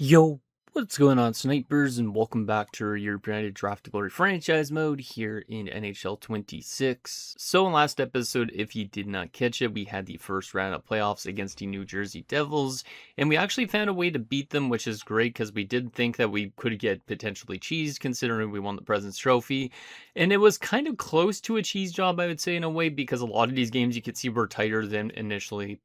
Yo, what's going on, snipers, and welcome back to your branded Draft Glory franchise mode here in NHL 26. So in last episode, if you did not catch it, we had the first round of playoffs against the New Jersey Devils, and we actually found a way to beat them, which is great because we did think that we could get potentially cheesed considering we won the President's Trophy, and it was kind of close to a cheese job, I would say, in a way, because a lot of these games you could see were tighter than initially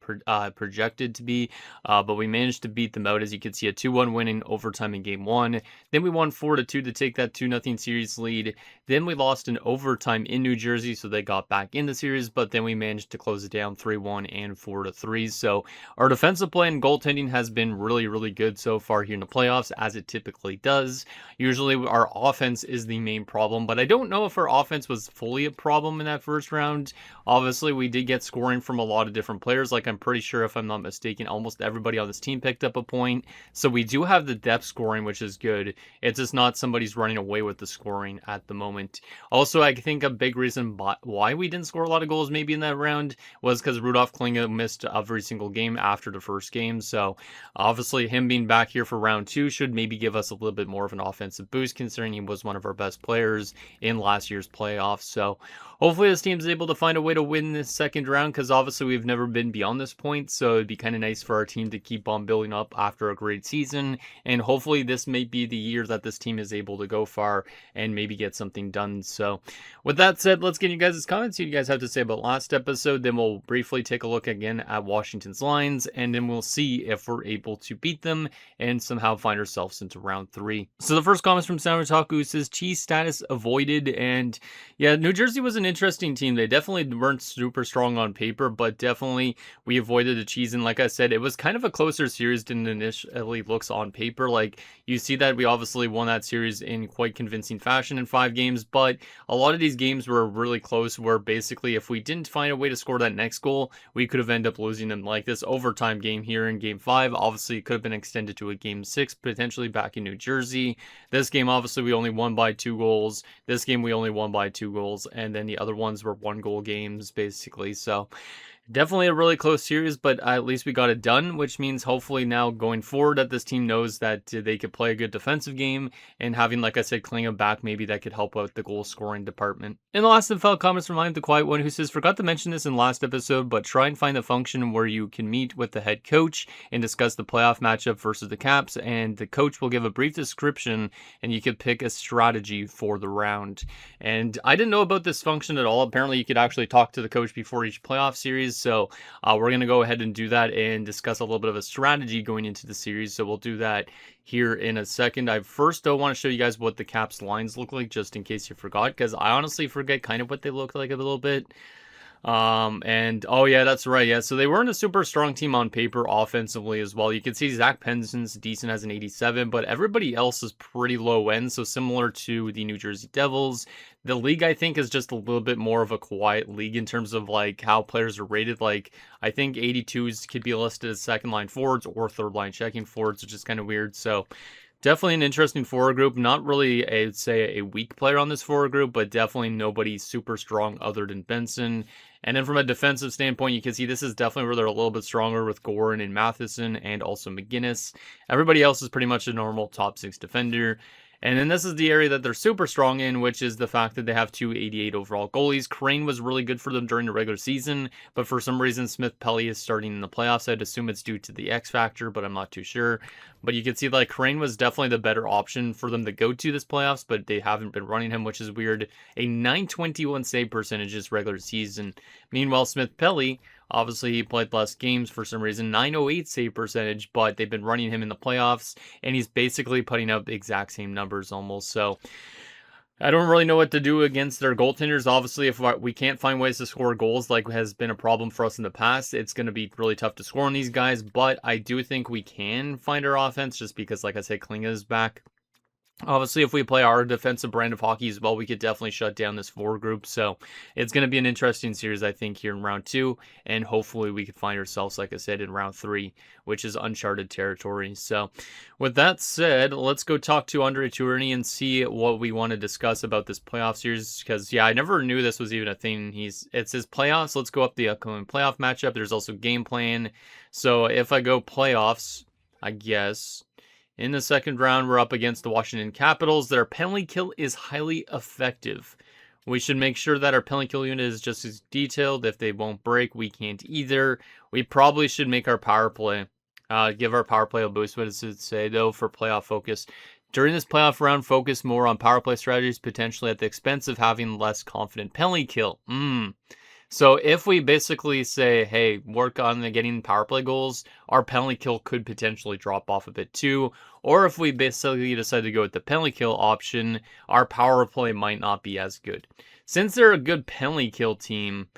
projected to be. But we managed to beat them out, as you can see, a 2-1 win in overtime in game one. Then we won 4-2 to take that 2-0 series lead. Then we lost in overtime in New Jersey, so they got back in the series, but then we managed to close it down 3-1 and 4-3. So our defensive play and goaltending has been really, really good so far here in the playoffs, as it typically does. Usually our offense is the main problem, but I don't know if our offense was fully a problem in that first round. Obviously, we did get scoring from a lot of different players. Like, I'm pretty sure, if I'm not mistaken, almost everybody on this team picked up a point. So we do have the depth scoring, which is good. It's just not somebody's running away with the scoring at the moment. Also, I think a big reason why we didn't score a lot of goals maybe in that round was because Rudolph Klinga missed every single game after the first game. So obviously him being back here for round two should maybe give us a little bit more of an offensive boost, considering he was one of our best players in last year's playoffs. So hopefully this team is able to find a way to win this second round, because obviously we've never been beyond this point, so it'd be kind of nice for our team to keep on building up after a great season, and hopefully this may be the year that this team is able to go far and maybe get something done. So with that said, let's get you guys' comments, see what you guys have to say about last episode, then we'll briefly take a look again at Washington's lines, and then we'll see if we're able to beat them and somehow find ourselves into round three. So the first comment from Sound Otaku says, cheese status avoided, and yeah, New Jersey was an interesting team. They definitely weren't super strong on paper, but definitely we avoided the cheese. And like I said, it was kind of a closer series than initially looks on paper. Like, you see that we obviously won that series in quite convincing fashion in 5 games, but a lot of these games were really close, where basically if we didn't find a way to score that next goal, we could have ended up losing them. Like this overtime game here in game 5, obviously it could have been extended to a game 6, potentially back in New Jersey. This game, obviously, we only won by 2 goals. This game, we only won by 2 goals, and then the other ones were 1-goal games, basically. So definitely a really close series, but at least we got it done, which means hopefully now going forward that this team knows that they could play a good defensive game, and having, like I said, Klinga back, maybe that could help out the goal scoring department. And the last and final comments from I'm the Quiet One, who says, forgot to mention this in last episode, but try and find the function where you can meet with the head coach and discuss the playoff matchup versus the Caps, and the coach will give a brief description and you could pick a strategy for the round. And I didn't know about this function at all. Apparently you could actually talk to the coach before each playoff series. So we're going to go ahead and do that and discuss a little bit of a strategy going into the series. So we'll do that here in a second. I first though want to show you guys what the Caps lines look like, just in case you forgot, because I honestly forget kind of what they look like a little bit. And oh yeah, that's right. Yeah, so they weren't a super strong team on paper offensively as well. You can see Zach Penson's decent as an 87, but everybody else is pretty low end. So similar to the New Jersey Devils, the league, I think, is just a little bit more of a quiet league in terms of like how players are rated. Like, I think 82s could be listed as second line forwards or third line checking forwards, which is kind of weird. So definitely an interesting forward group. Not really, I'd say, a weak player on this forward group, but definitely nobody super strong other than Benson. And then from a defensive standpoint, you can see this is definitely where they're a little bit stronger with Goran and Matheson and also McGinnis. Everybody else is pretty much a normal top 6 defender. And then this is the area that they're super strong in, which is the fact that they have 2 88 overall goalies. Crane was really good for them during the regular season, but for some reason Smith Pelly is starting in the playoffs. I'd assume it's due to the X factor, but I'm not too sure. But you can see like Crane was definitely the better option for them to go to this playoffs, but they haven't been running him, which is weird. A 921 save percentage this regular season. Meanwhile, Smith Pelly, obviously he played less games for some reason, 908 save percentage, but they've been running him in the playoffs, and he's basically putting up the exact same numbers almost. So I don't really know what to do against their goaltenders. Obviously, if we can't find ways to score goals, like has been a problem for us in the past, it's going to be really tough to score on these guys. But I do think we can find our offense, just because, like I said, Klinga is back. Obviously, if we play our defensive brand of hockey as well, we could definitely shut down this forward group. So it's going to be an interesting series, I think, here in round 2. And hopefully we could find ourselves, like I said, in round 3, which is uncharted territory. So with that said, let's go talk to Andre Tourigny and see what we want to discuss about this playoff series. Because, yeah, I never knew this was even a thing. It's his playoffs. Let's go up the upcoming playoff matchup. There's also game plan. So if I go playoffs, I guess, In the second round, we're up against the Washington Capitals. Their penalty kill is highly effective. We should make sure that our penalty kill unit is just as detailed. If they won't break, we can't either. We probably should make our power play. Give our power play a boost. What does it say, though, for playoff focus? During this playoff round, focus more on power play strategies, potentially at the expense of having less confident penalty kill. So if we basically say, hey, work on getting power play goals, our penalty kill could potentially drop off a bit too. Or if we basically decide to go with the penalty kill option, our power play might not be as good. Since they're a good penalty kill team,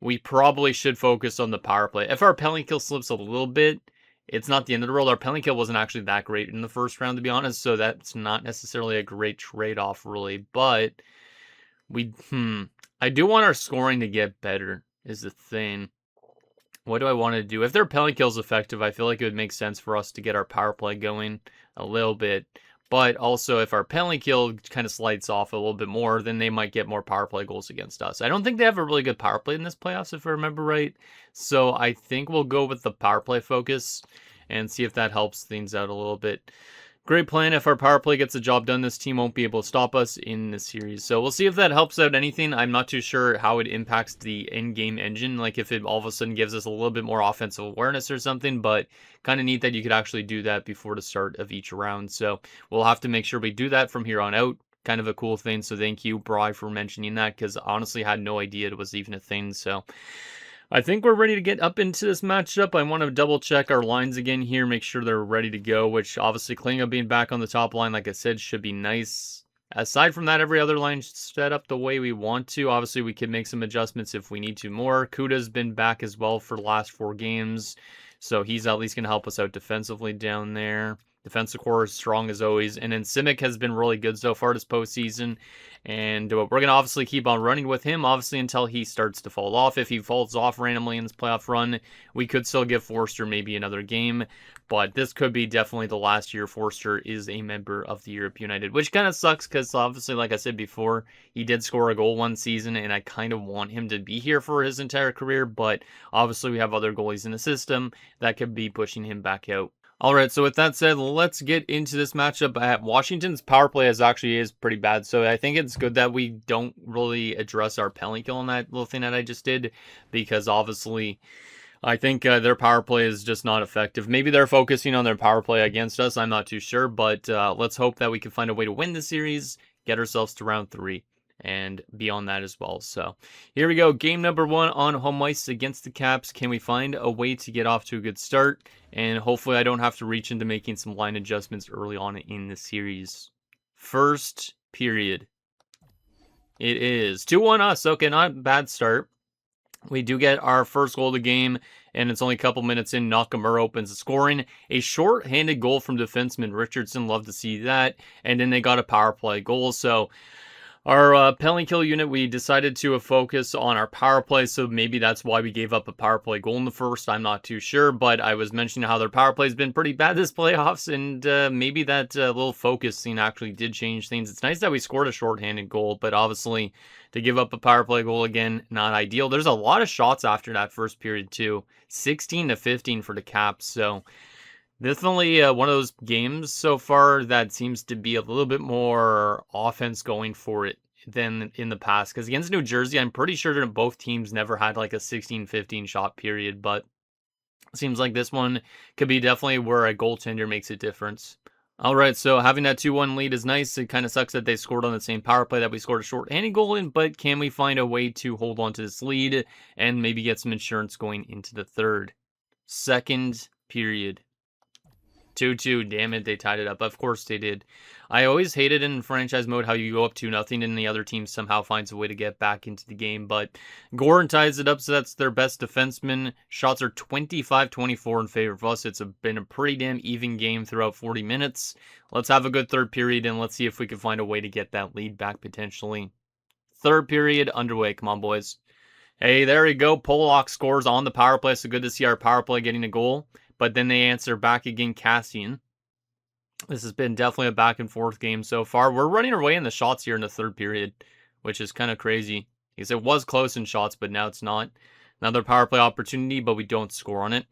we probably should focus on the power play. If our penalty kill slips a little bit, it's not the end of the world. Our penalty kill wasn't actually that great in the first round, to be honest, so that's not necessarily a great trade-off, really. But I do want our scoring to get better, is the thing. What do I want to do? If their penalty kill is effective, I feel like it would make sense for us to get our power play going a little bit. But also, if our penalty kill kind of slides off a little bit more, then they might get more power play goals against us. I don't think they have a really good power play in this playoffs, if I remember right. So I think we'll go with the power play focus and see if that helps things out a little bit. Great plan. If our power play gets the job done, this team won't be able to stop us in the series. So we'll see if that helps out anything. I'm not too sure how it impacts the in-game engine, like if it all of a sudden gives us a little bit more offensive awareness or something, but kind of neat that you could actually do that before the start of each round. So we'll have to make sure we do that from here on out. Kind of a cool thing. So thank you, Bri, for mentioning that, because honestly I had no idea it was even a thing. So I think we're ready to get up into this matchup. I want to double check our lines again here, make sure they're ready to go, which obviously Klinga being back on the top line, like I said, should be nice. Aside from that, every other line set up the way we want to. Obviously, we could make some adjustments if we need to more. Kuda's been back as well for the last 4 games, so he's at least going to help us out defensively down there. Defensive core is strong as always. And then Simic has been really good so far this postseason. And we're going to obviously keep on running with him, obviously, until he starts to fall off. If he falls off randomly in this playoff run, we could still give Forster maybe another game. But this could be definitely the last year Forster is a member of the Europe United, which kind of sucks because obviously, like I said before, he did score a goal one season, and I kind of want him to be here for his entire career. But obviously, we have other goalies in the system that could be pushing him back out. Alright, so with that said, let's get into this matchup. Washington's power play is pretty bad, so I think it's good that we don't really address our penalty kill on that little thing that I just did, because obviously I think their power play is just not effective. Maybe they're focusing on their power play against us, I'm not too sure, but let's hope that we can find a way to win the series, get ourselves to round 3. And beyond that as well. So here we go. Game number 1 on home ice against the Caps. Can we find a way to get off to a good start? And hopefully I don't have to reach into making some line adjustments early on in the series. First period. It is 2-1 us. Okay, not a bad start. We do get our first goal of the game, and it's only a couple minutes in. Nakamura opens the scoring. A short-handed goal from defenseman Richardson. Love to see that. And then they got a power play goal. So our penalty kill unit, we decided to focus on our power play, so maybe that's why we gave up a power play goal in the first. I'm not too sure, but I was mentioning how their power play has been pretty bad this playoffs, and maybe that little focus scene actually did change things. It's nice that we scored a shorthanded goal, but obviously to give up a power play goal again, not ideal. There's a lot of shots after that first period too, 16-15 for the Caps, so definitely one of those games so far that seems to be a little bit more offense going for it than in the past. Because against New Jersey, I'm pretty sure that both teams never had like a 16-15 shot period. But it seems like this one could be definitely where a goaltender makes a difference. All right, so having that 2-1 lead is nice. It kind of sucks that they scored on the same power play that we scored a short-handed goal in, but can we find a way to hold on to this lead and maybe get some insurance going into the third? Second period. 2-2, damn it, they tied it up. Of course they did. I always hated in franchise mode how you go up 2-0 and the other team somehow finds a way to get back into the game, but Goran ties it up, so that's their best defenseman. Shots are 25-24 in favor of us. It's been a pretty damn even game throughout 40 minutes. Let's have a good third period, and let's see if we can find a way to get that lead back potentially. Third period underway. Come on, boys. Hey, there we go. Pollock scores on the power play, so good to see our power play getting a goal. But then they answer back again, Cassian. This has been definitely a back and forth game so far. We're running away in the shots here in the third period, which is kind of crazy. Because it was close in shots, but now it's not. Another power play opportunity, but we don't score on it.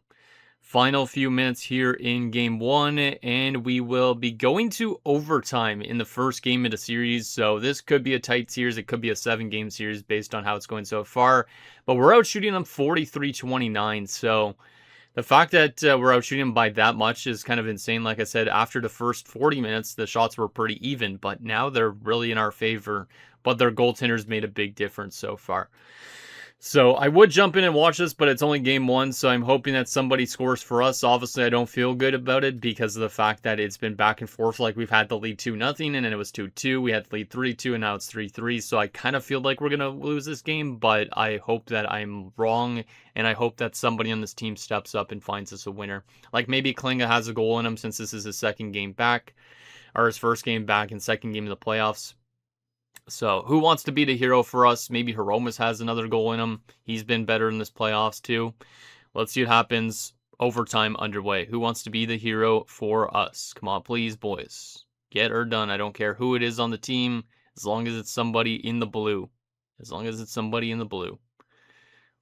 Final few minutes here in game one, and we will be going to overtime in the first game of the series. So this could be a tight series. It could be a 7-game series based on how it's going so far. But we're out shooting them 43-29. So the fact that we're out shooting them by that much is kind of insane. Like I said, after the first 40 minutes, the shots were pretty even, but now they're really in our favor. But their goaltenders made a big difference so far. So I would jump in and watch this, but it's only game one, so I'm hoping that somebody scores for us. Obviously, I don't feel good about it because of the fact that it's been back and forth. Like, we've had the lead 2-0, and then it was 2-2. We had the lead 3-2, and now it's 3-3. So I kind of feel like we're going to lose this game, but I hope that I'm wrong, and I hope that somebody on this team steps up and finds us a winner. Like, maybe Klinga has a goal in him since this is his second game back, or his first game back and second game of the playoffs. So, who wants to be the hero for us? Maybe Hiromas has another goal in him. He's been better in this playoffs, too. Let's see what happens. Overtime underway. Who wants to be the hero for us? Come on, please, boys. Get her done. I don't care who it is on the team, as long as it's somebody in the blue. As long as it's somebody in the blue.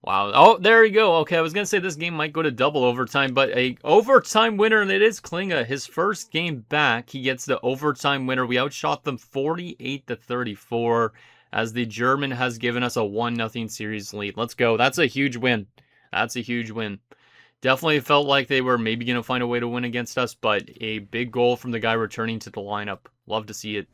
Wow. Oh, there you go. Okay, I was going to say this game might go to double overtime, but a overtime winner, and it is Klinga. His first game back, he gets the overtime winner. We outshot them 48-34 as the German has given us a 1-0 series lead. Let's go. That's a huge win. That's a huge win. Definitely felt like they were maybe going to find a way to win against us, but a big goal from the guy returning to the lineup. Love to see it.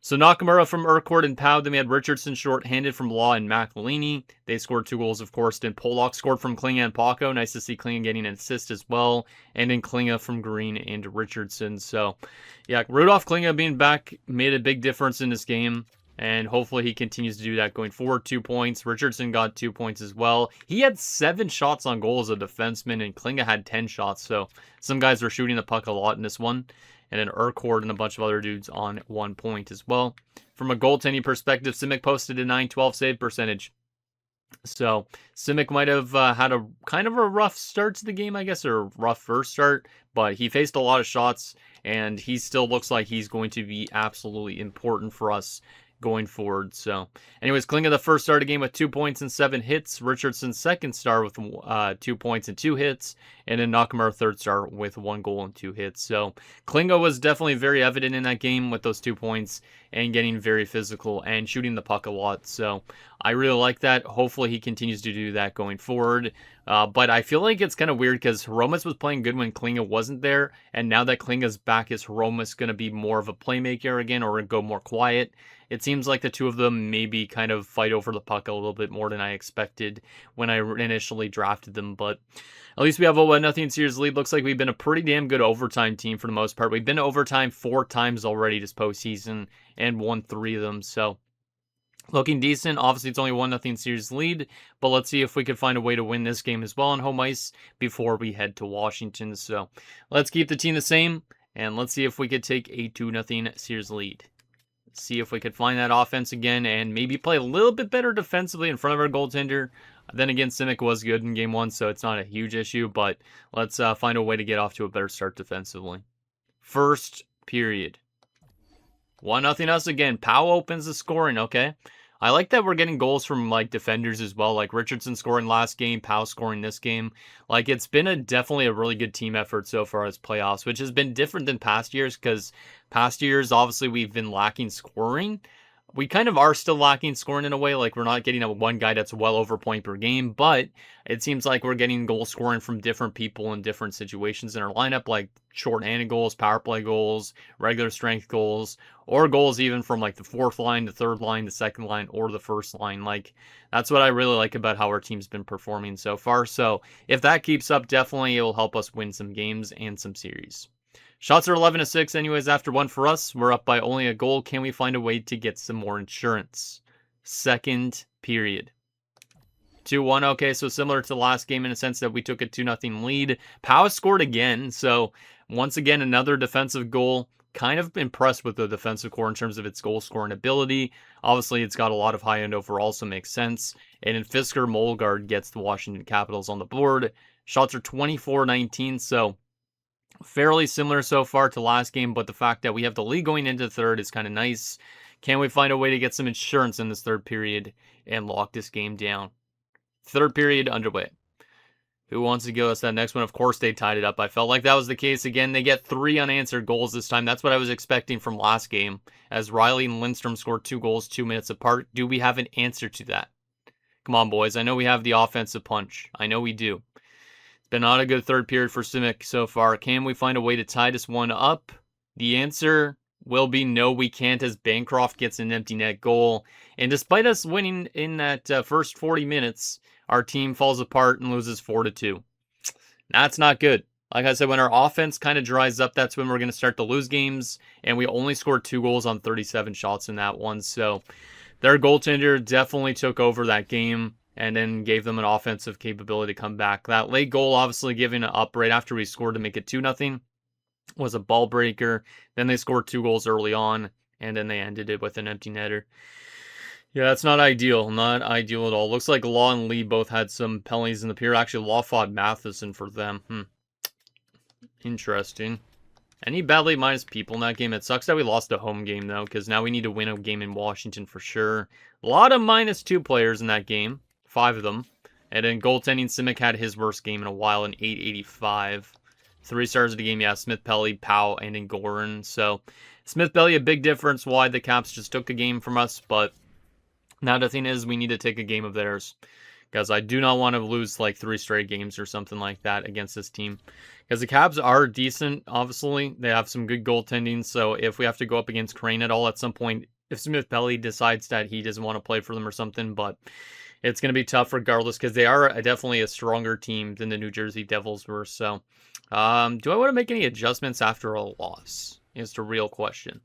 So Nakamura from Urquhart and Pow. Then we had Richardson short-handed from Law and McElhinney. They scored 2 goals, of course. Then Pollock scored from Klinga and Paco. Nice to see Klinga getting an assist as well. And then Klinga from Green and Richardson. So, yeah, Rudolph Klinga being back made a big difference in this game. And hopefully he continues to do that going forward. 2 points. Richardson got 2 points as well. He had 7 shots on goal as a defenseman, and Klinga had 10 shots. So some guys were shooting the puck a lot in this one. And then Urquhart and a bunch of other dudes on 1 point as well. From a goaltending perspective, Simic posted a .912 save percentage. So Simic might have had a kind of a rough start to the game, I guess, or a rough first start. But he faced a lot of shots, and he still looks like he's going to be absolutely important for us going forward. So anyways, Klinga the first star of the game with 2 points and 7 hits. Richardson's second star with 2 points and 2 hits. And then Nakamura third star with 1 goal and 2 hits. So Klinga was definitely very evident in that game with those 2 points and getting very physical and shooting the puck a lot. So I really like that. Hopefully he continues to do that going forward. But I feel like it's kind of weird because Hiromas was playing good when Klinga wasn't there. And now that Klinga's back, is Hiromas going to be more of a playmaker again or go more quiet? It seems like the two of them maybe kind of fight over the puck a little bit more than I expected when I initially drafted them. But at least we have a 1-0 series lead. Looks like we've been a pretty damn good overtime team for the most part. We've been to overtime 4 times already this postseason and won 3 of them. So looking decent. Obviously, it's only 1-0 series lead, but let's see if we can find a way to win this game as well on home ice before we head to Washington. So let's keep the team the same, and let's see if we could take a 2-0 series lead. See if we could find that offense again and maybe play a little bit better defensively in front of our goaltender. Then again, Simic was good in game 1, so it's not a huge issue, but let's find a way to get off to a better start defensively. First period. 1-0 us again. Powell opens the scoring, okay. I like that we're getting goals from like defenders as well, like Richardson scoring last game, Powell scoring this game. Like, it's been definitely a really good team effort so far as playoffs, which has been different than past years because past years, obviously, we've been lacking scoring. We kind of are still lacking scoring in a way, like we're not getting one guy that's well over point per game, but it seems like we're getting goal scoring from different people in different situations in our lineup, like shorthanded goals, power play goals, regular strength goals, or goals even from like the 4th line, the 3rd line, the 2nd line, or the 1st line. Like, that's what I really like about how our team's been performing so far. So if that keeps up, definitely it will help us win some games and some series. Shots are 11-6 anyways after 1 for us. We're up by only a goal. Can we find a way to get some more insurance? Second period. 2-1. Okay, so similar to the last game in a sense that we took a 2-0 lead. Powell scored again. So once again, another defensive goal. Kind of impressed with the defensive core in terms of its goal scoring ability. Obviously, it's got a lot of high end overall, so makes sense. And then Fisker Molgard gets the Washington Capitals on the board. Shots are 24-19, so fairly similar so far to last game, but the fact that we have the lead going into third is kind of nice. Can we find a way to get some insurance in this third period and lock this game down? Third period underway. Who wants to give us that next one? Of course they tied it up. I felt like that was the case again. They get 3 unanswered goals this time. That's what I was expecting from last game, as Riley and Lindstrom scored 2 goals 2 minutes apart. Do we have an answer to that? Come on, boys. I know we have the offensive punch. I know we do. It's been not a good third period for Simic so far. Can we find a way to tie this one up? The answer will be no, we can't, as Bancroft gets an empty net goal. And despite us winning in that first 40 minutes, our team falls apart and loses 4-2. That's not good. Like I said, when our offense kind of dries up, that's when we're going to start to lose games. And we only scored 2 goals on 37 shots in that one. So their goaltender definitely took over that game and then gave them an offensive capability to come back. That late goal, obviously giving it up right after we scored to make it 2-0, was a ball breaker. Then they scored 2 goals early on, and then they ended it with an empty netter. Yeah, that's not ideal. Not ideal at all. Looks like Law and Lee both had some penalties in the period. Actually, Law fought Matheson for them. Interesting. Any badly minus people in that game? It sucks that we lost a home game, though, because now we need to win a game in Washington for sure. A lot of -2 players in that game. 5 of them. And then goaltending, Simic had his worst game in a while, in 885. 3 stars of the game, yeah, Smith, Pelly, Powell, and Goran. So, Smith, Pelly, a big difference why the Caps just took a game from us, but now the thing is, we need to take a game of theirs. Because I do not want to lose like 3 straight games or something like that against this team. Because the Caps are decent, obviously. They have some good goaltending, so if we have to go up against Crane at all at some point, if Smith Pelly decides that he doesn't want to play for them or something, but it's going to be tough regardless, because they are definitely a stronger team than the New Jersey Devils were. So, do I want to make any adjustments after a loss? Is the real question.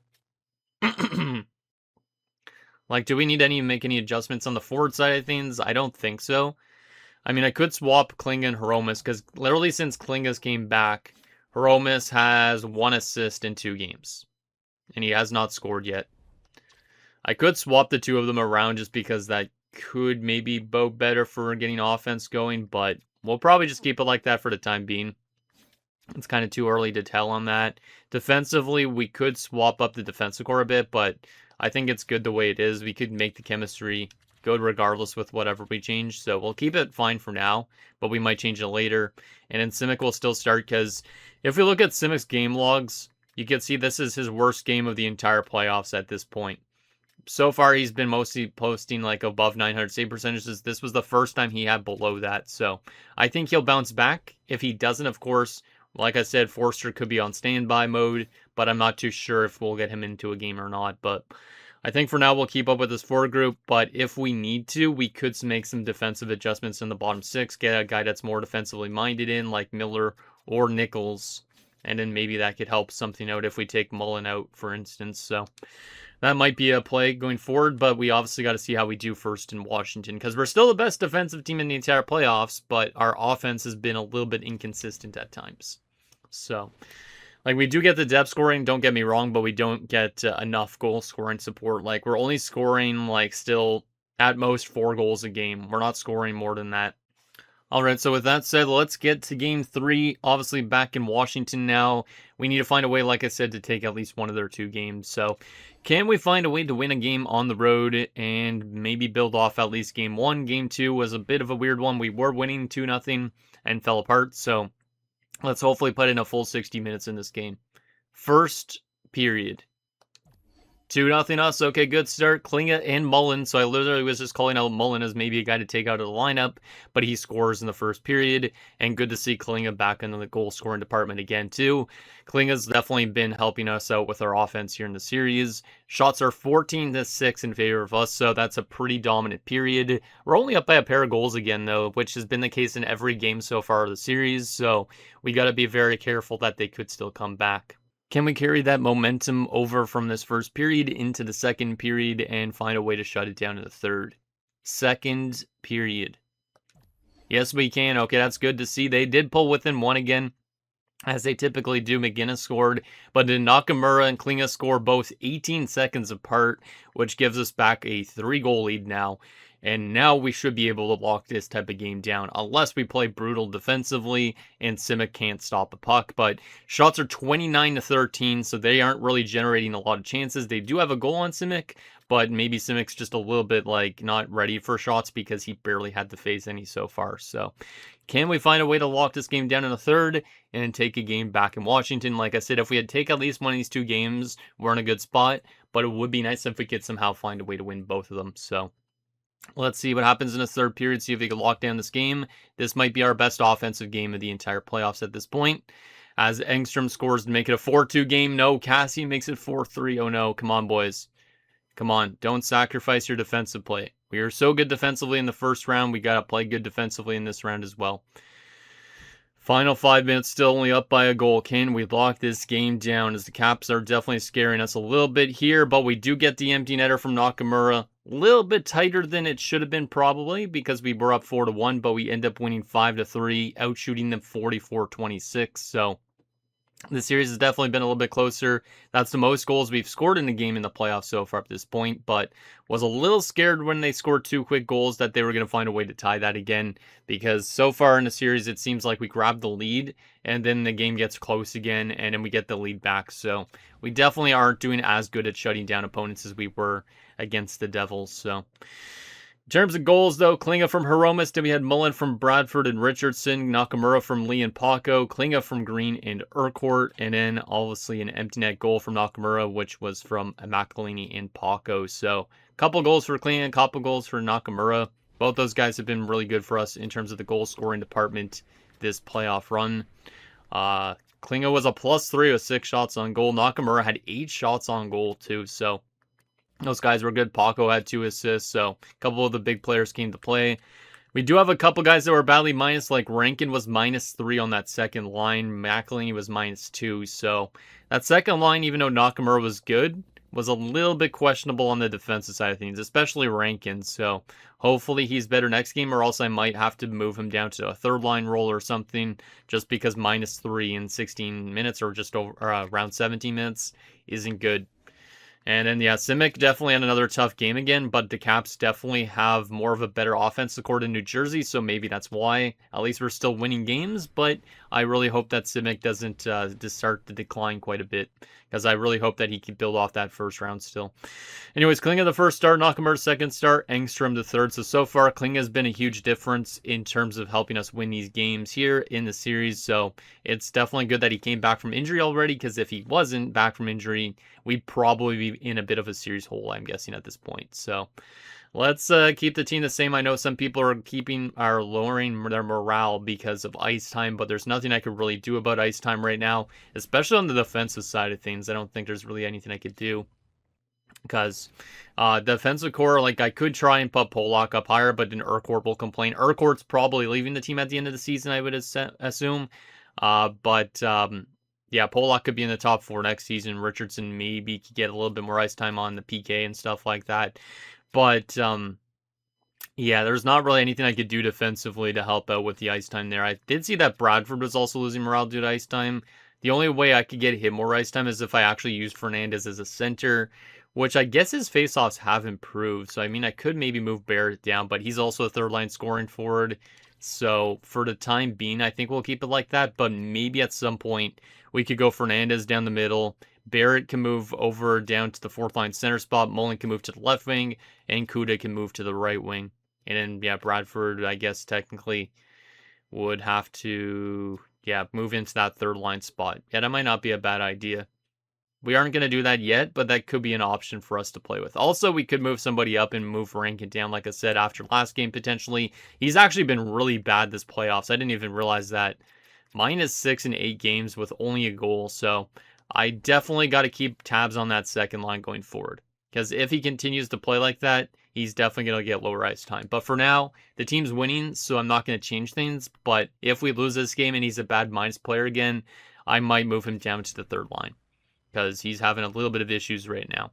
Like, do we need to make any adjustments on the forward side of things? I don't think so. I mean, I could swap Klinga and Hromis, because literally since Klinga's came back, Hromis has 1 assist in 2 games. And he has not scored yet. I could swap the 2 of them around just because that could maybe bode better for getting offense going, but we'll probably just keep it like that for the time being. It's kind of too early to tell on that. Defensively, we could swap up the defensive core a bit, but I think it's good the way it is. We could make the chemistry good regardless with whatever we change. So we'll keep it fine for now, but we might change it later. And then Simic will still start, because if we look at Simic's game logs, you can see this is his worst game of the entire playoffs at this point. So far, he's been mostly posting like above 900 save percentages. This was the first time he had below that. So I think he'll bounce back. If he doesn't, of course, like I said, Forster could be on standby mode, but I'm not too sure if we'll get him into a game or not. But I think for now we'll keep up with this forward group, but if we need to, we could make some defensive adjustments in the bottom 6, get a guy that's more defensively minded in, like Miller or Nichols, and then maybe that could help something out if we take Mullen out, for instance. So that might be a play going forward, but we obviously got to see how we do first in Washington, because we're still the best defensive team in the entire playoffs, but our offense has been a little bit inconsistent at times. So, like, we do get the depth scoring, don't get me wrong, but we don't get enough goal scoring support. Like, we're only scoring, like, still at most 4 goals a game. We're not scoring more than that. All right, so with that said, let's get to Game 3. Obviously, back in Washington now. We need to find a way, like I said, to take at least one of their 2 games. So, can we find a way to win a game on the road and maybe build off at least Game 1? Game 2 was a bit of a weird one. We were winning 2-0 and fell apart, so let's hopefully put in a full 60 minutes in this game. First period. 2-0 us. Okay, good start. Klinga and Mullen. So I literally was just calling out Mullen as maybe a guy to take out of the lineup, but he scores in the first period. And good to see Klinga back in the goal scoring department again, too. Klinga's definitely been helping us out with our offense here in the series. Shots are 14-6 in favor of us, so that's a pretty dominant period. We're only up by a pair of goals again, though, which has been the case in every game so far of the series. So we got to be very careful that they could still come back. Can we carry that momentum over from this first period into the second period and find a way to shut it down in the third? Second period. Yes, we can. Okay, that's good to see. They did pull within 1 again, as they typically do. McGinnis scored, but then Nakamura and Klinga score both 18 seconds apart, which gives us back a 3-goal lead now. And now we should be able to lock this type of game down, unless we play brutal defensively and Simic can't stop a puck. But shots are 29-13, so they aren't really generating a lot of chances. They do have a goal on Simic, but maybe Simic's just a little bit like not ready for shots because he barely had to face any so far. So can we find a way to lock this game down in the third and take a game back in Washington? Like I said, if we had take at least one of these two games, we're in a good spot, but it would be nice if we could somehow find a way to win both of them. So let's see what happens in the third period, see if we can lock down this game. This might be our best offensive game of the entire playoffs at this point. As Engstrom scores to make it a 4-2 game. No, Cassie makes it 4-3. Oh no, come on, boys. Come on, don't sacrifice your defensive play. We were so good defensively in the first round. We got to play good defensively in this round as well. Final 5 minutes, still only up by a goal. Can we lock this game down? As the Caps are definitely scaring us a little bit here, but we do get the empty netter from Nakamura. A little bit tighter than it should have been probably because we were up 4-1, but we end up winning 5-3, outshooting them 44-26. So the series has definitely been a little bit closer. That's the most goals we've scored in the game in the playoffs so far at this point, but was a little scared when they scored 2 quick goals that they were going to find a way to tie that again, because so far in the series it seems like we grab the lead and then the game gets close again and then we get the lead back. So we definitely aren't doing as good at shutting down opponents as we were against the Devils. So in terms of goals, though, Klinga from Hiromis, then we had Mullen from Bradford and Richardson, Nakamura from Lee and Paco, Klinga from Green and Urquhart, and then obviously an empty net goal from Nakamura, which was from McElhinney and Paco. So a couple goals for Klinga, a couple goals for Nakamura. Both those guys have been really good for us in terms of the goal scoring department this playoff run. Klinga was a +3 with 6 shots on goal. Nakamura had 8 shots on goal too, so those guys were good. Paco had 2 assists, so a couple of the big players came to play. We do have a couple guys that were badly minus, like Rankin was -3 on that second line. McElhinney was -2, so that second line, even though Nakamura was good, was a little bit questionable on the defensive side of things, especially Rankin. So hopefully he's better next game, or else I might have to move him down to a third line role or something, just because -3 in 16 minutes or just over around 17 minutes isn't good. And then, yeah, Simic definitely had another tough game again, but the Caps definitely have more of a better offense according to New Jersey, so maybe that's why. At least we're still winning games, but I really hope that Simic doesn't just start to decline quite a bit, because I really hope that he can build off that first round still. Anyways, Klinga the first start, Nakamura second start, Engstrom the third. So far, Klinga has been a huge difference in terms of helping us win these games here in the series, so it's definitely good that he came back from injury already, because if he wasn't back from injury, we'd probably be in a bit of a series hole, I'm guessing, at this point. So let's keep the team the same. I know some people are lowering their morale because of ice time, but there's nothing I could really do about ice time right now, especially on the defensive side of things. I don't think there's really anything I could do, because defensive core, like, I could try and put Polak up higher, but then Urquhart will complain. Urquhart's probably leaving the team at the end of the season, I would assume. Yeah, Polak could be in the top 4 next season. Richardson maybe could get a little bit more ice time on the PK and stuff like that. But, yeah, there's not really anything I could do defensively to help out with the ice time there. I did see that Bradford was also losing morale due to ice time. The only way I could get him more ice time is if I actually used Fernandez as a center, which I guess his faceoffs have improved. So, I mean, I could maybe move Barrett down, but he's also a third-line scoring forward. So, for the time being, I think we'll keep it like that. But maybe at some point, we could go Fernandez down the middle. Barrett can move over down to the 4th-line center spot. Mullen can move to the left wing. And Kuda can move to the right wing. And then, yeah, Bradford, I guess, technically would have to, yeah, move into that 3rd-line spot. Yeah, that might not be a bad idea. We aren't going to do that yet, but that could be an option for us to play with. Also, we could move somebody up and move Rankin down, like I said, after last game, potentially. He's actually been really bad this playoffs. I didn't even realize that. -6 in 8 games with only a goal, so I definitely got to keep tabs on that second line going forward. Because if he continues to play like that, he's definitely going to get lower ice time. But for now, the team's winning, so I'm not going to change things. But if we lose this game and he's a bad minus player again, I might move him down to the 3rd line, because he's having a little bit of issues right now.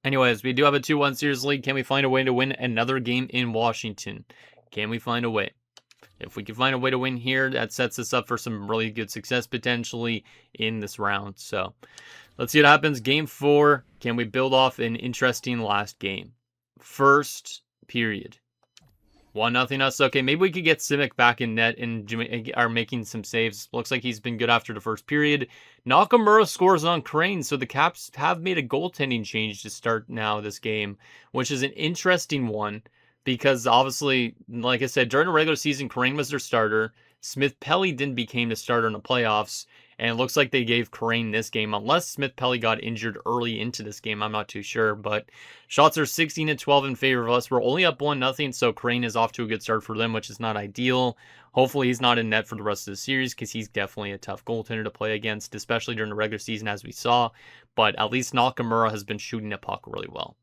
Anyways, we do have a 2-1 series lead. Can we find a way to win another game in Washington? Can we find a way? If we can find a way to win here, that sets us up for some really good success potentially in this round. So let's see what happens. Game 4. Can we build off an interesting last game? First period. 1-0 us. Okay, maybe we could get Simic back in net and are making some saves. Looks like he's been good after the first period. Nakamura scores on Crane, so the Caps have made a goaltending change to start now this game, which is an interesting one because obviously, like I said, during the regular season, Crane was their starter. Smith Pelly didn't become the starter in the playoffs, and it looks like they gave Crane this game, unless Smith Pelly got injured early into this game. I'm not too sure, but shots are 16-12 in favor of us. We're only up 1-0, so Crane is off to a good start for them, which is not ideal. Hopefully he's not in net for the rest of the series because he's definitely a tough goaltender to play against, especially during the regular season as we saw. But at least Nakamura has been shooting the puck really well.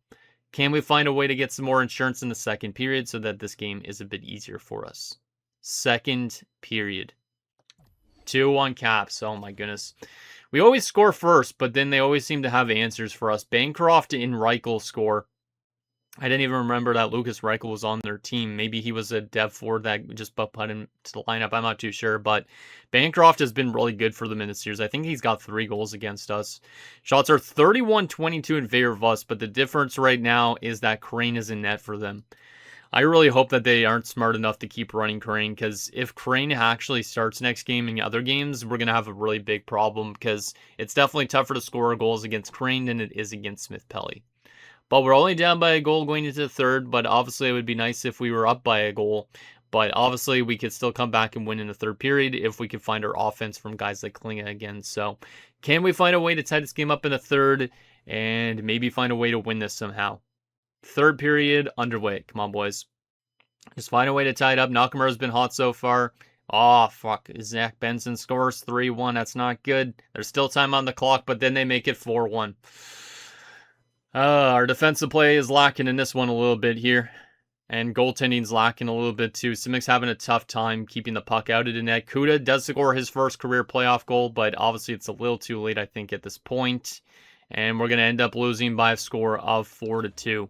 Can we find a way to get some more insurance in the second period so that this game is a bit easier for us? Second period. 2-1 Caps. Oh my goodness. We always score first, but then they always seem to have answers for us. Bancroft and Reichel score. I didn't even remember that Lucas Reichel was on their team. Maybe he was a dev forward that just put him to the lineup. I'm not too sure, but Bancroft has been really good for them in this series. I think he's got 3 goals against us. Shots are 31-22 in favor of us, but the difference right now is that Crane is in net for them. I really hope that they aren't smart enough to keep running Crane, because if Crane actually starts next game and other games, we're going to have a really big problem, because it's definitely tougher to score goals against Crane than it is against Smith Pelly. But we're only down by a goal going into the third, but obviously it would be nice if we were up by a goal. But obviously we could still come back and win in the third period if we could find our offense from guys like Klinga again. So can we find a way to tie this game up in the third and maybe find a way to win this somehow? Third period underway. Come on, boys. Just find a way to tie it up. Nakamura's been hot so far. Oh, fuck. Zach Benson scores 3-1. That's not good. There's still time on the clock, but then they make it 4-1. Our defensive play is lacking in this one a little bit here. And goaltending's lacking a little bit too. Simic's having a tough time keeping the puck out of the net. Kuda does score his first career playoff goal, but obviously it's a little too late, I think, at this point. And we're going to end up losing by a score of 4-2.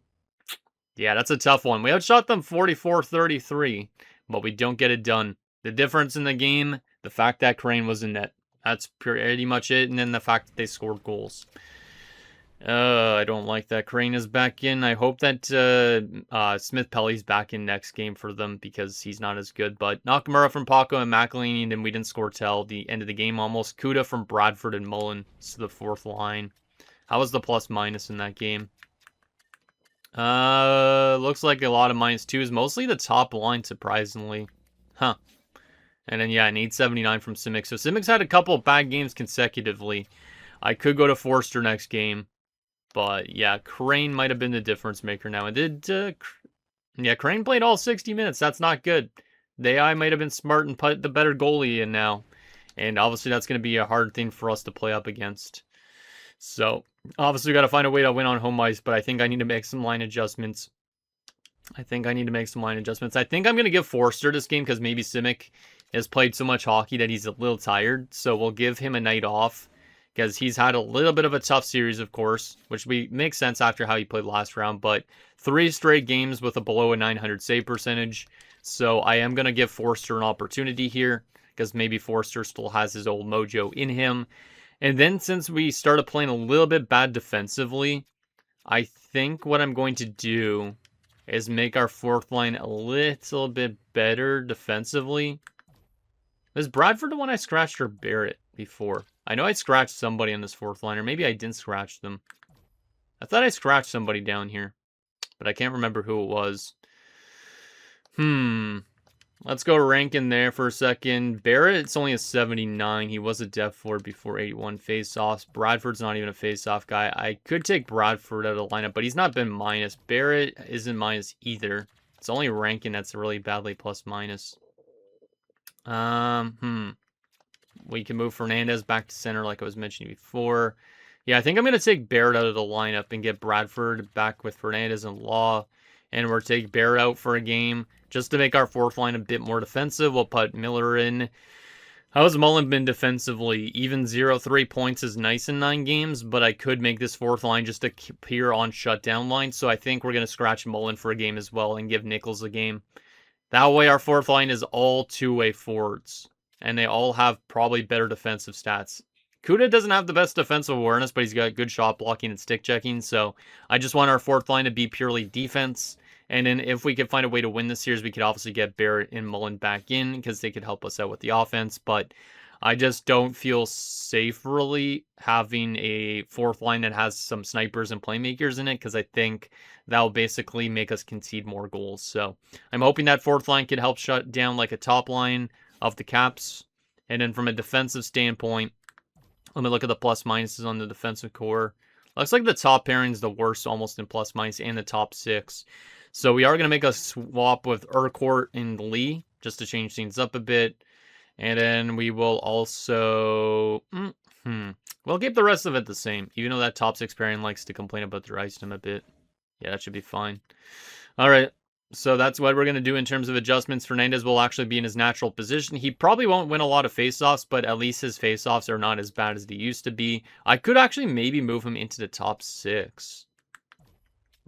Yeah, that's a tough one. We outshot them 44-33, but we don't get it done. The difference in the game, the fact that Crane was in net. That's pretty much it. And then the fact that they scored goals. I don't like that Crane is back in. I hope that Smith Pelly's back in next game for them because he's not as good. But Nakamura from Paco and McElhinney, and then we didn't score till the end of the game almost. Kuda from Bradford and Mullen to the fourth line. How was the plus-minus in that game? Looks like a lot of -2s. Mostly the top line, surprisingly. Huh. And then, yeah, an 879 from Simic. So Simic's had a couple of bad games consecutively. I could go to Forster next game. But, yeah, Crane might have been the difference maker now. And yeah, Crane played all 60 minutes. That's not good. The AI might have been smart and put the better goalie in now. And obviously that's going to be a hard thing for us to play up against. So, obviously we got to find a way to win on home ice. But I think I need to make some line adjustments. I think I'm going to give Forster this game because maybe Simic has played so much hockey that he's a little tired. So we'll give him a night off. Because he's had a little bit of a tough series, of course, which makes sense after how he played last round. But 3 straight games with a below a 900 save percentage. So I am going to give Forster an opportunity here. Because maybe Forster still has his old mojo in him. And then since we started playing a little bit bad defensively, I think what I'm going to do is make our fourth line a little bit better defensively. Was Bradford the one I scratched or Barrett before? I know I scratched somebody on this fourth line, or maybe I didn't scratch them. I thought I scratched somebody down here, but I can't remember who it was. Let's go Rankin there for a second. Barrett, it's only a 79. He was a def forward before 81 face-offs. Bradford's not even a face-off guy. I could take Bradford out of the lineup, but he's not been minus. Barrett isn't minus either. It's only Rankin that's really badly plus-minus. We can move Fernandez back to center like I was mentioning before. Yeah, I think I'm going to take Barrett out of the lineup and get Bradford back with Fernandez and Law. And we'll take Barrett out for a game just to make our fourth line a bit more defensive. We'll put Miller in. How's Mullen been defensively? Even 0-3 points is nice in 9 games, but I could make this fourth line just appear on shutdown line. So I think we're going to scratch Mullen for a game as well and give Nichols a game. That way our fourth line is all two-way forwards. And they all have probably better defensive stats. Kuda doesn't have the best defensive awareness, but he's got good shot blocking and stick checking. So I just want our fourth line to be purely defense. And then if we could find a way to win this series, we could obviously get Barrett and Mullen back in because they could help us out with the offense. But I just don't feel safe really having a fourth line that has some snipers and playmakers in it because I think that will basically make us concede more goals. So I'm hoping that fourth line could help shut down like a top line of the Caps. And then from a defensive standpoint, let me look at the plus minuses on the defensive core. Looks like the top pairing is the worst almost in plus minus and the top 6. So we are going to make a swap with Urquhart and Lee just to change things up a bit. And then we will also... We'll keep the rest of it the same, even though that top 6 pairing likes to complain about their ice time a bit. Yeah, that should be fine. All right, so that's what we're going to do in terms of adjustments. Fernandez will actually be in his natural position. He probably won't win a lot of faceoffs, but at least his faceoffs are not as bad as they used to be. I could actually maybe move him into the top 6.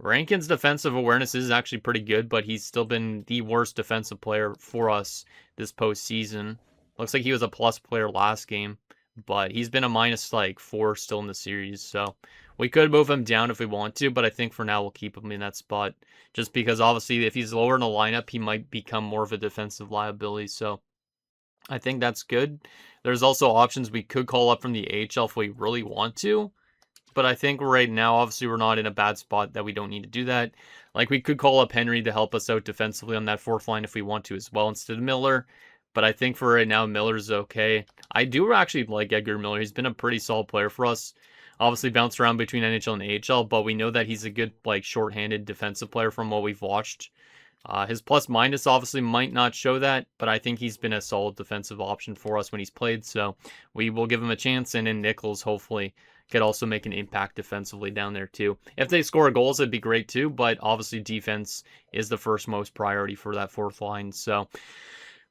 Rankin's defensive awareness is actually pretty good, but he's still been the worst defensive player for us this postseason. Looks like he was a plus player last game, but he's been a minus like 4 still in the series. So we could move him down if we want to, but I think for now we'll keep him in that spot. Just because obviously if he's lower in the lineup, he might become more of a defensive liability. So I think that's good. There's also options we could call up from the AHL if we really want to. But I think right now, obviously, we're not in a bad spot that we don't need to do that. Like, we could call up Henry to help us out defensively on that fourth line if we want to as well instead of Miller. But I think for right now, Miller's okay. I do actually like Edgar Miller. He's been a pretty solid player for us. Obviously, bounced around between NHL and AHL, but we know that he's a good, like, shorthanded defensive player from what we've watched. His plus minus obviously might not show that, but I think he's been a solid defensive option for us when he's played. So we will give him a chance, and then Nichols hopefully could also make an impact defensively down there too. If they score goals, it'd be great too, but obviously defense is the first most priority for that fourth line. So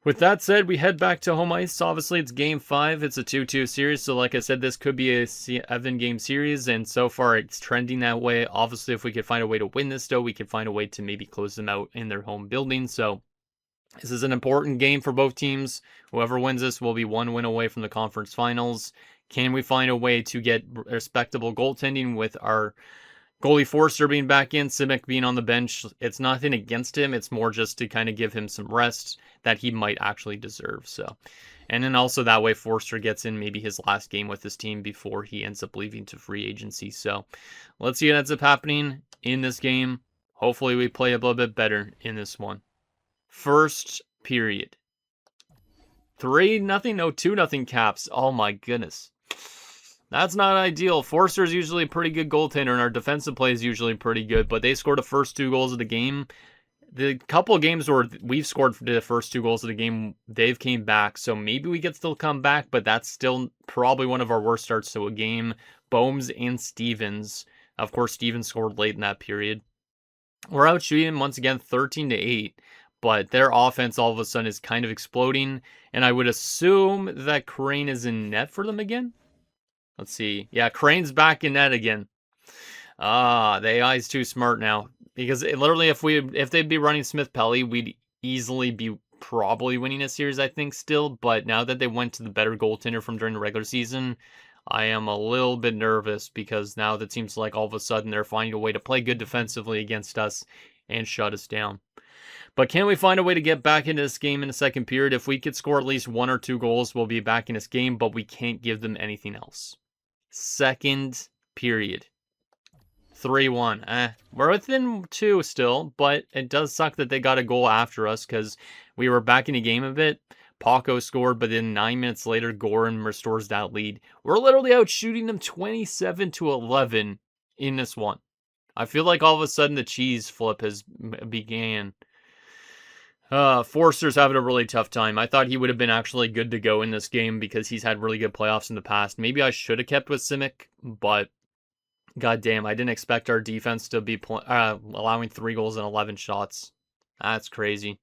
with that said, we head back to home ice. Obviously, it's Game 5. It's a 2-2 series, so like I said, this could be a 7-game series, and so far it's trending that way. Obviously, if we could find a way to win this, though, we could find a way to maybe close them out in their home building. So this is an important game for both teams. Whoever wins this will be 1 win away from the conference finals. Can we find a way to get respectable goaltending with our goalie Forster being back in, Simic being on the bench? It's nothing against him. It's more just to kind of give him some rest that he might actually deserve. So, and then also that way Forster gets in maybe his last game with his team before he ends up leaving to free agency. So let's see what ends up happening in this game. Hopefully we play a little bit better in this one. First period. 3-0, no 2-0 Caps. Oh my goodness. That's not ideal. Forster's usually a pretty good goaltender, and our defensive play is usually pretty good, but they scored the first 2 goals of the game. The couple of games where we've scored the first 2 goals of the game, they've came back, so maybe we could still come back, but that's still probably one of our worst starts to a game. Bohms and Stevens. Of course, Stevens scored late in that period. We're out shooting them once again 13-8, but their offense all of a sudden is kind of exploding, and I would assume that Crane is in net for them again. Let's see. Yeah, Crane's back in net again. The AI's too smart now. Because literally, if they'd be running Smith-Pelly, we'd easily be probably winning a series, I think, still. But now that they went to the better goaltender from during the regular season, I am a little bit nervous because now it seems like all of a sudden they're finding a way to play good defensively against us and shut us down. But can we find a way to get back into this game in the second period? If we could score at least 1 or 2 goals, we'll be back in this game, but we can't give them anything else. Second period. 3-1. We're within 2 still, but it does suck that they got a goal after us because we were back in the game a bit. Paco scored, but then 9 minutes later, Goran restores that lead. We're literally out shooting them 27-11 in this one. I feel like all of a sudden the cheese flip has began. Forster's having a really tough time. I thought he would have been actually good to go in this game because he's had really good playoffs in the past. Maybe I should have kept with Simic, but goddamn, I didn't expect our defense to be allowing 3 goals and 11 shots. That's crazy.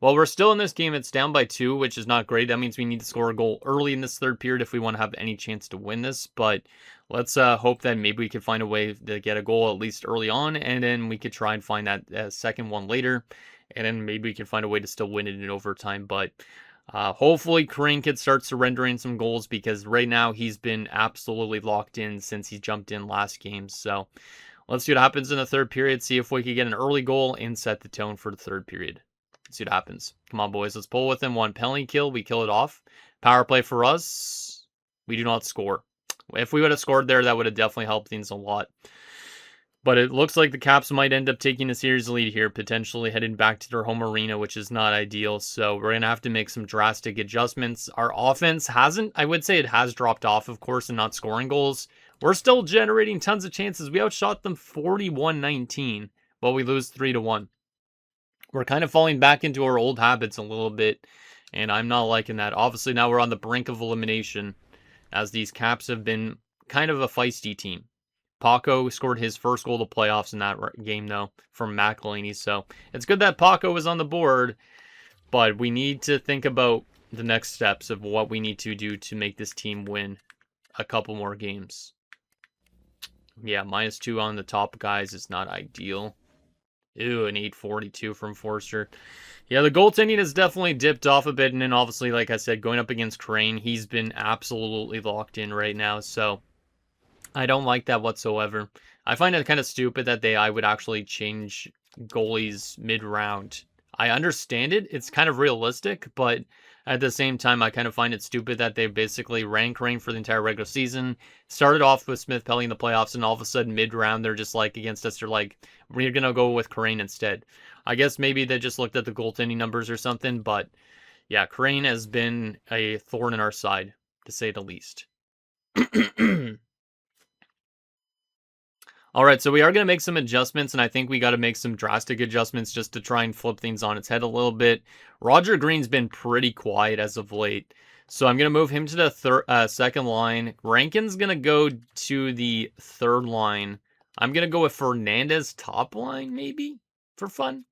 Well, we're still in this game. It's down by 2, which is not great. That means we need to score a goal early in this third period if we want to have any chance to win this. But let's hope that maybe we can find a way to get a goal at least early on, and then we could try and find that second one later. And then maybe we can find a way to still win it in overtime. But hopefully Crane could start surrendering some goals because right now he's been absolutely locked in since he jumped in last game. So Let's see what happens in the third period. See if we can get an early goal and set the tone for the third period. Let's see what happens. Come on, boys. Let's pull with him. One penalty kill. We kill it off. Power play for us. We do not score. If we would have scored there, that would have definitely helped things a lot. But it looks like the Caps might end up taking a series lead here, potentially heading back to their home arena, which is not ideal. So we're going to have to make some drastic adjustments. Our offense I would say it has dropped off, of course, and not scoring goals. We're still generating tons of chances. We outshot them 41-19, but we lose 3-1. We're kind of falling back into our old habits a little bit, and I'm not liking that. Obviously, now we're on the brink of elimination, as these Caps have been kind of a feisty team. Paco scored his first goal of the playoffs in that game, though, from McElhinney. So it's good that Paco was on the board, but we need to think about the next steps of what we need to do to make this team win a couple more games. Yeah, -2 on the top guys is not ideal. Ew, an 842 from Forster. Yeah, the goaltending has definitely dipped off a bit, and then obviously, like I said, going up against Crane, he's been absolutely locked in right now, so I don't like that whatsoever. I find it kind of stupid that I would actually change goalies mid-round. I understand it. It's kind of realistic, but at the same time, I kind of find it stupid that they basically ran Crane for the entire regular season, started off with Smith Pelly in the playoffs, and all of a sudden, mid-round, they're just like, against us, they're like, we're going to go with Crane instead. I guess maybe they just looked at the goaltending numbers or something, but yeah, Crane has been a thorn in our side, to say the least. All right, so we are going to make some adjustments, and I think we got to make some drastic adjustments just to try and flip things on its head a little bit. Roger Green's been pretty quiet as of late, so I'm going to move him to the second line. Rankin's going to go to the third line. I'm going to go with Fernandez top line, maybe, for fun.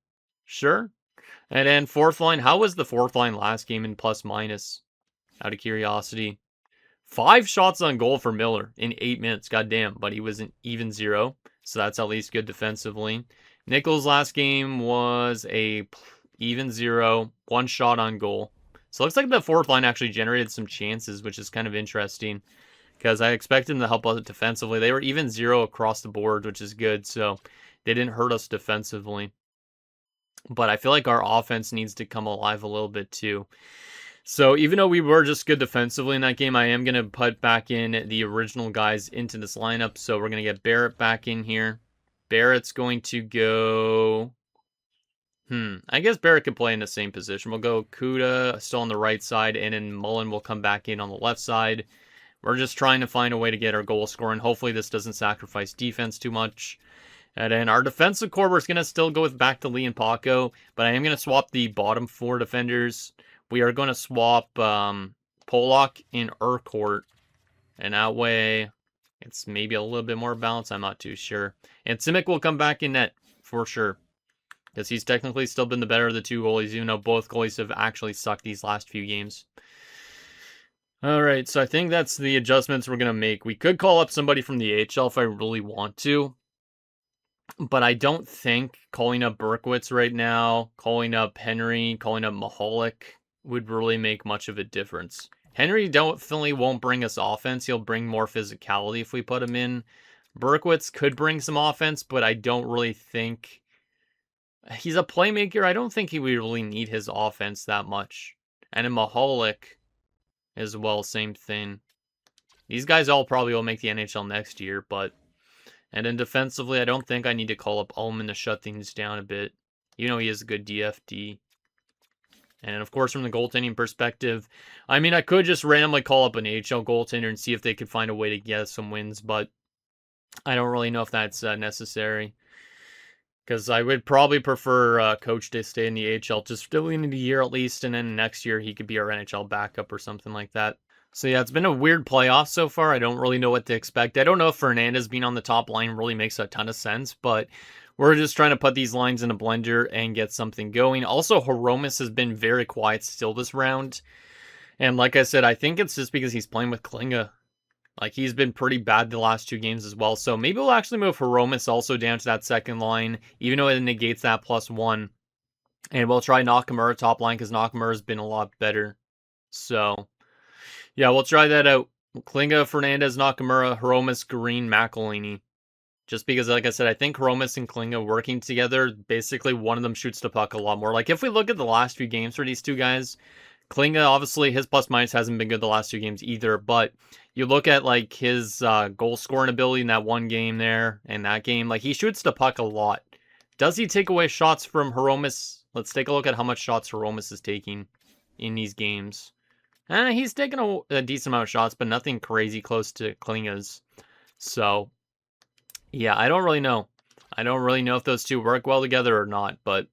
Sure. And then fourth line. How was the fourth line last game in plus-minus? Out of curiosity. 5 shots on goal for Miller in 8 minutes. Goddamn, but he was an even 0. So that's at least good defensively. Nichols' last game was a even 0. 1 shot on goal. So it looks like the fourth line actually generated some chances, which is kind of interesting. Because I expected them to help us defensively. They were even 0 across the board, which is good. So they didn't hurt us defensively. But I feel like our offense needs to come alive a little bit too. So even though we were just good defensively in that game, I am going to put back in the original guys into this lineup. So we're going to get Barrett back in here. Barrett's going to go... I guess Barrett could play in the same position. We'll go Kuda still on the right side, and then Mullen will come back in on the left side. We're just trying to find a way to get our goal scoring. Hopefully this doesn't sacrifice defense too much. And then our defensive core, we're going to still go with back to Lee and Paco, but I am going to swap the bottom 4 defenders. We are going to swap Pollock in Urquhart, and that way it's maybe a little bit more balanced. I'm not too sure. And Simic will come back in net for sure, because he's technically still been the better of the 2 goalies, even though both goalies have actually sucked these last few games. All right, so I think that's the adjustments we're going to make. We could call up somebody from the AHL if I really want to, but I don't think calling up Berkowitz right now, calling up Henry, calling up Mahalik would really make much of a difference. Henry definitely won't bring us offense. He'll bring more physicality if we put him in. Berkowitz could bring some offense, but I don't really think... He's a playmaker. I don't think he would really need his offense that much. And in Mahalik as well, same thing. These guys all probably will make the NHL next year, but... And then defensively, I don't think I need to call up Ullman to shut things down a bit. You know he is a good DFD. And of course, from the goaltending perspective, I mean, I could just randomly call up an AHL goaltender and see if they could find a way to get some wins, but I don't really know if that's necessary. Because I would probably prefer Coach to stay in the AHL just still in the year at least, and then next year he could be our NHL backup or something like that. So yeah, it's been a weird playoff so far. I don't really know what to expect. I don't know if Fernandez being on the top line really makes a ton of sense, but we're just trying to put these lines in a blender and get something going. Also, Horomis has been very quiet still this round. And like I said, I think it's just because he's playing with Klinga. Like, he's been pretty bad the last 2 games as well. So maybe we'll actually move Horomis also down to that second line, even though it negates that +1. And we'll try Nakamura top line because Nakamura's been a lot better. So, yeah, we'll try that out. Klinga, Fernandez, Nakamura, Horomis, Green, McElhinney. Just because, like I said, I think Hromis and Klinga working together, basically one of them shoots the puck a lot more. Like, if we look at the last few games for these two guys, Klinga, obviously, his plus-minus hasn't been good the last two games either, but you look at, like, his goal-scoring ability in that one game there, and that game, like, he shoots the puck a lot. Does he take away shots from Hromis? Let's take a look at how much shots Hromis is taking in these games. He's taking a decent amount of shots, but nothing crazy close to Klinga's. So, yeah, I don't really know. I don't really know if those two work well together or not, but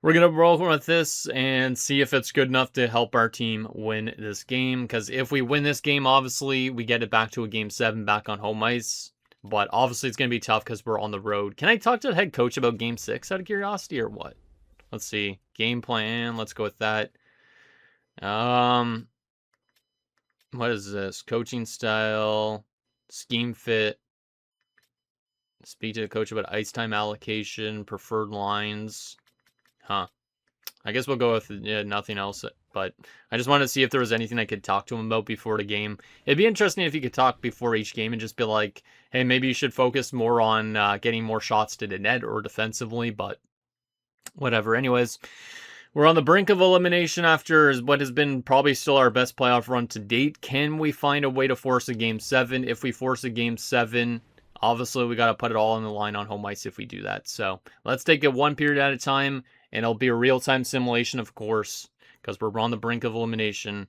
we're going to roll with this and see if it's good enough to help our team win this game. Because if we win this game, obviously, we get it back to a Game 7 back on home ice. But obviously, it's going to be tough because we're on the road. Can I talk to the head coach about Game 6 out of curiosity or what? Let's see. Game plan. Let's go with that. What is this? Coaching style. Scheme fit. Speak to the coach about ice time allocation. Preferred lines. Huh. I guess we'll go with nothing else, but I just wanted to see if there was anything I could talk to him about before the game. It'd be interesting if you could talk before each game and just be like, hey, maybe you should focus more on getting more shots to the net or defensively, but whatever. Anyways, we're on the brink of elimination after what has been probably still our best playoff run to date. Can we find a way to force a Game 7? If we force a Game 7, obviously we got to put it all on the line on home ice if we do that. So let's take it one period at a time. And it'll be a real-time simulation, of course, because we're on the brink of elimination.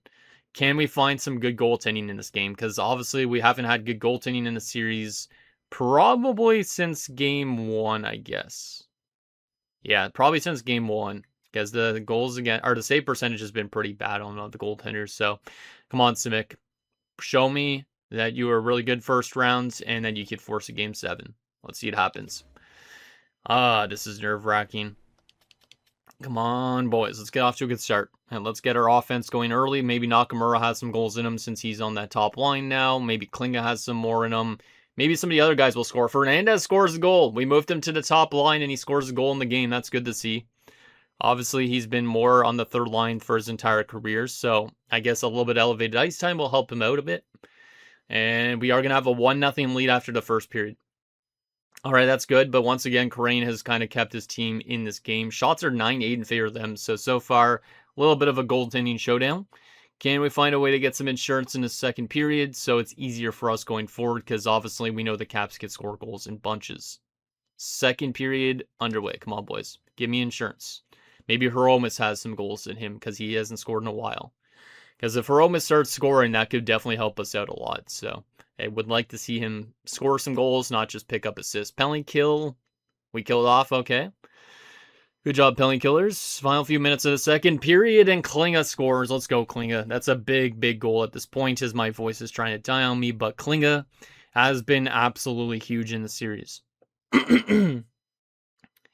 Can we find some good goaltending in this game? Because obviously we haven't had good goaltending in the series probably since Game 1, I guess. Yeah, probably since Game 1. Because the goals again, or the save percentage has been pretty bad on the goaltenders. So, come on, Simic. Show me that you were really good first rounds and that you could force a Game 7. Let's see what happens. This is nerve-wracking. Come on, boys. Let's get off to a good start. And let's get our offense going early. Maybe Nakamura has some goals in him since he's on that top line now. Maybe Klinga has some more in him. Maybe some of the other guys will score. Fernandez scores a goal. We moved him to the top line and he scores a goal in the game. That's good to see. Obviously, he's been more on the third line for his entire career. So I guess a little bit elevated ice time will help him out a bit. And we are going to have a 1-0 lead after the first period. All right, that's good. But once again, Crane has kind of kept his team in this game. Shots are 9-8 in favor of them. So far, a little bit of a goaltending showdown. Can we find a way to get some insurance in the second period so it's easier for us going forward? Because obviously we know the Caps can score goals in bunches. Second period underway. Come on, boys. Give me insurance. Maybe Hromis has some goals in him because he hasn't scored in a while. Because if Hromis starts scoring, that could definitely help us out a lot. So I would like to see him score some goals, not just pick up assists. Penalty kill. We killed off. Okay. Good job, penalty killers. Final few minutes of the second period, and Klinga scores. Let's go, Klinga. That's a big, big goal at this point as my voice is trying to die on me. But Klinga has been absolutely huge in the series.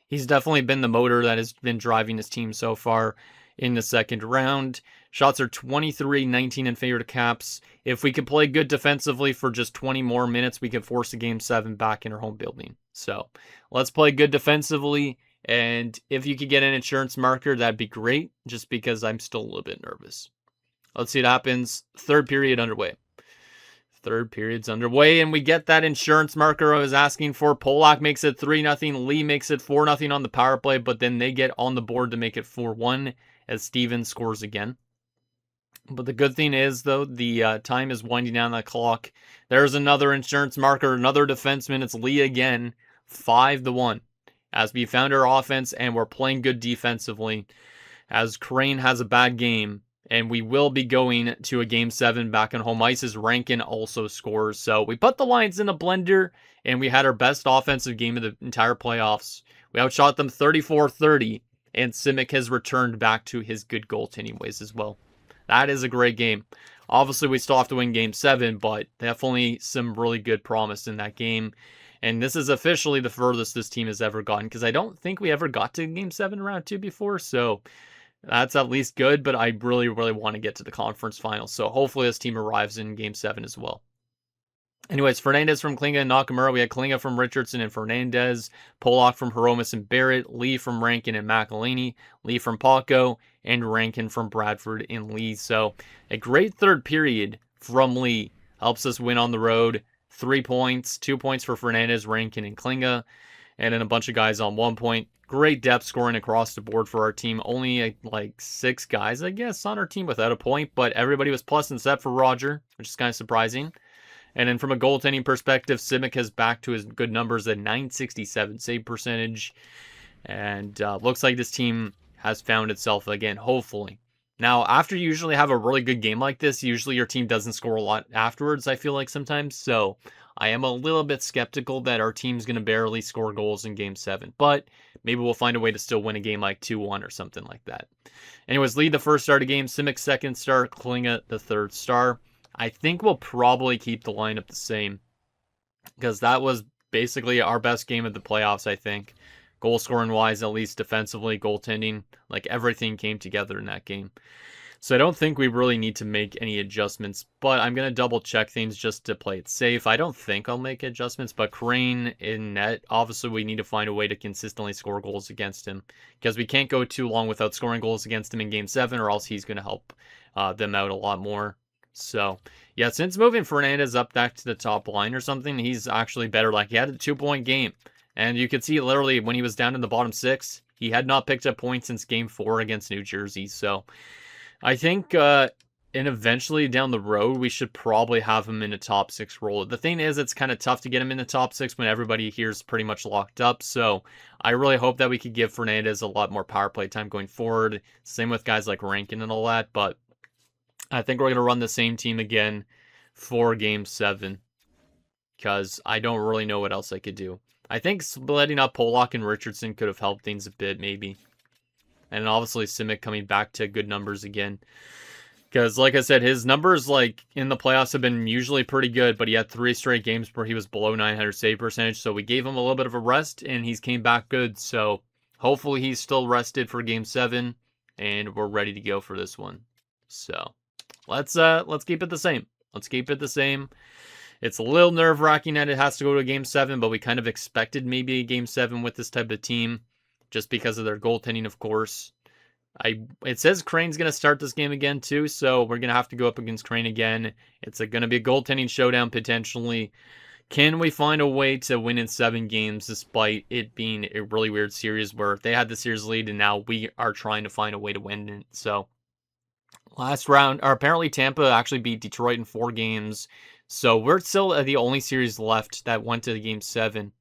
He's definitely been the motor that has been driving his team so far in the second round. Shots are 23-19 in favor of Caps. If we could play good defensively for just 20 more minutes, we could force a Game 7 back in our home building. So let's play good defensively. And if you could get an insurance marker, that'd be great, just because I'm still a little bit nervous. Let's see what happens. Third period underway. Third period's underway, and we get that insurance marker I was asking for. Polak makes it 3-0. Lee makes it 4-0 on the power play, but then they get on the board to make it 4-1 as Steven scores again. But the good thing is, though, the time is winding down the clock. There's another insurance marker, another defenseman. It's Lee again, 5-1. As we found our offense and we're playing good defensively. As Crane has a bad game. And we will be going to a Game 7 back on home ice as Rankin also scores. So we put the Lions in a blender, and we had our best offensive game of the entire playoffs. We outshot them 34-30, and Simic has returned back to his good goaltending ways as well. That is a great game. Obviously, we still have to win Game 7, but definitely some really good promise in that game. And this is officially the furthest this team has ever gotten, because I don't think we ever got to Game 7 round 2 before, so that's at least good, but I really, really want to get to the conference finals. So hopefully this team arrives in Game 7 as well. Anyways, Fernandez from Klinga and Nakamura. We had Klinga from Richardson and Fernandez. Polak from Hromis and Barrett. Lee from Rankin and McElhaney. Lee from Paco. And Rankin from Bradford and Lee. So a great third period from Lee helps us win on the road. 3 points, 2 points for Fernandez, Rankin, and Klinga, and then a bunch of guys on 1 point. Great depth scoring across the board for our team. Only like 6 guys, I guess, on our team without a point, but everybody was plus except for Roger, which is kind of surprising. And then from a goaltending perspective, Simic has back to his good numbers at 967 save percentage. And looks like this team has found itself again, hopefully. Now, after you usually have a really good game like this, usually your team doesn't score a lot afterwards, I feel like sometimes. So I am a little bit skeptical that our team's going to barely score goals in Game 7. But maybe we'll find a way to still win a game like 2-1 or something like that. Anyways, lead the first star of the game. Simic second star. Klinga the third star. I think we'll probably keep the lineup the same, because that was basically our best game of the playoffs, I think. Goal scoring wise, at least defensively, goaltending, like everything came together in that game. So I don't think we really need to make any adjustments, but I'm going to double check things just to play it safe. I don't think I'll make adjustments, but Crane in net, obviously we need to find a way to consistently score goals against him, because we can't go too long without scoring goals against him in Game 7, or else he's going to help them out a lot more. So, yeah, since moving Fernandez up back to the top line or something, he's actually better. Like, he had a 2-point game. And you could see literally when he was down in the bottom 6, he had not picked up points since Game 4 against New Jersey. So, I think and eventually down the road, we should probably have him in a top 6 role. The thing is, it's kind of tough to get him in the top 6 when everybody here is pretty much locked up. So, I really hope that we could give Fernandez a lot more power play time going forward. Same with guys like Rankin and all that, but I think we're going to run the same team again for Game 7, because I don't really know what else I could do. I think splitting up Polak and Richardson could have helped things a bit, maybe. And obviously Simic coming back to good numbers again. Because, like I said, his numbers like in the playoffs have been usually pretty good, but he had 3 straight games where he was below 900 save percentage, so we gave him a little bit of a rest, and he's came back good. So hopefully he's still rested for Game 7, and we're ready to go for this one. So let's keep it the same. Let's keep it the same. It's a little nerve-wracking that it has to go to a Game 7, but we kind of expected maybe a Game 7 with this type of team, just because of their goaltending, of course. It says Crane's going to start this game again, too, so we're going to have to go up against Crane again. It's going to be a goaltending showdown, potentially. Can we find a way to win in 7 games, despite it being a really weird series where they had the series lead, and now we are trying to find a way to win it, so... Last round, or apparently Tampa actually beat Detroit in 4 games. So we're still the only series left that went to Game 7.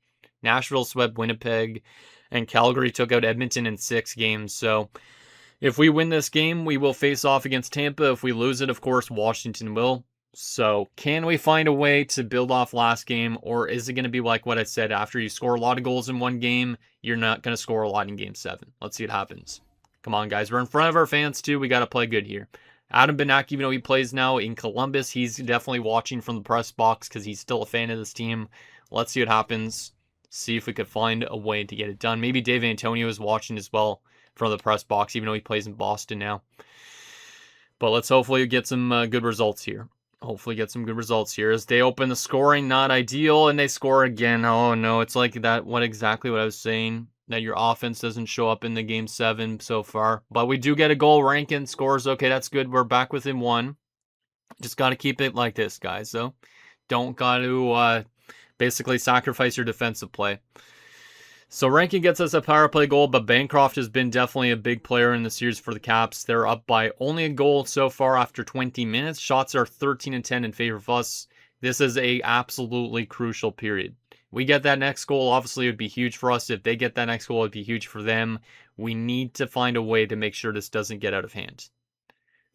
Nashville swept Winnipeg, and Calgary took out Edmonton in 6 games. So if we win this game, we will face off against Tampa. If we lose it, of course, Washington will. So can we find a way to build off last game, or is it going to be like what I said, after you score a lot of goals in one game, you're not going to score a lot in Game 7? Let's see what happens. Come on, guys. We're in front of our fans, too. We got to play good here. Adam Benak, even though he plays now in Columbus, he's definitely watching from the press box because he's still a fan of this team. Let's see what happens. See if we could find a way to get it done. Maybe Dave Antonio is watching as well from the press box, even though he plays in Boston now. But let's hopefully get some good results here. Hopefully get some good results here. As they open the scoring, not ideal, and they score again. Oh, no, it's like that. Exactly what I was saying. That your offense doesn't show up in the Game 7 so far. But we do get a goal. Rankin scores. Okay, that's good. We're back within 1. Just got to keep it like this, guys. So don't got to basically sacrifice your defensive play. So Rankin gets us a power play goal, but Bancroft has been definitely a big player in the series for the Caps. They're up by only a goal so far after 20 minutes. Shots are 13-10 in favor of us. This is a absolutely crucial period. We get that next goal, obviously it would be huge for us. If they get that next goal, it would be huge for them. We need to find a way to make sure this doesn't get out of hand.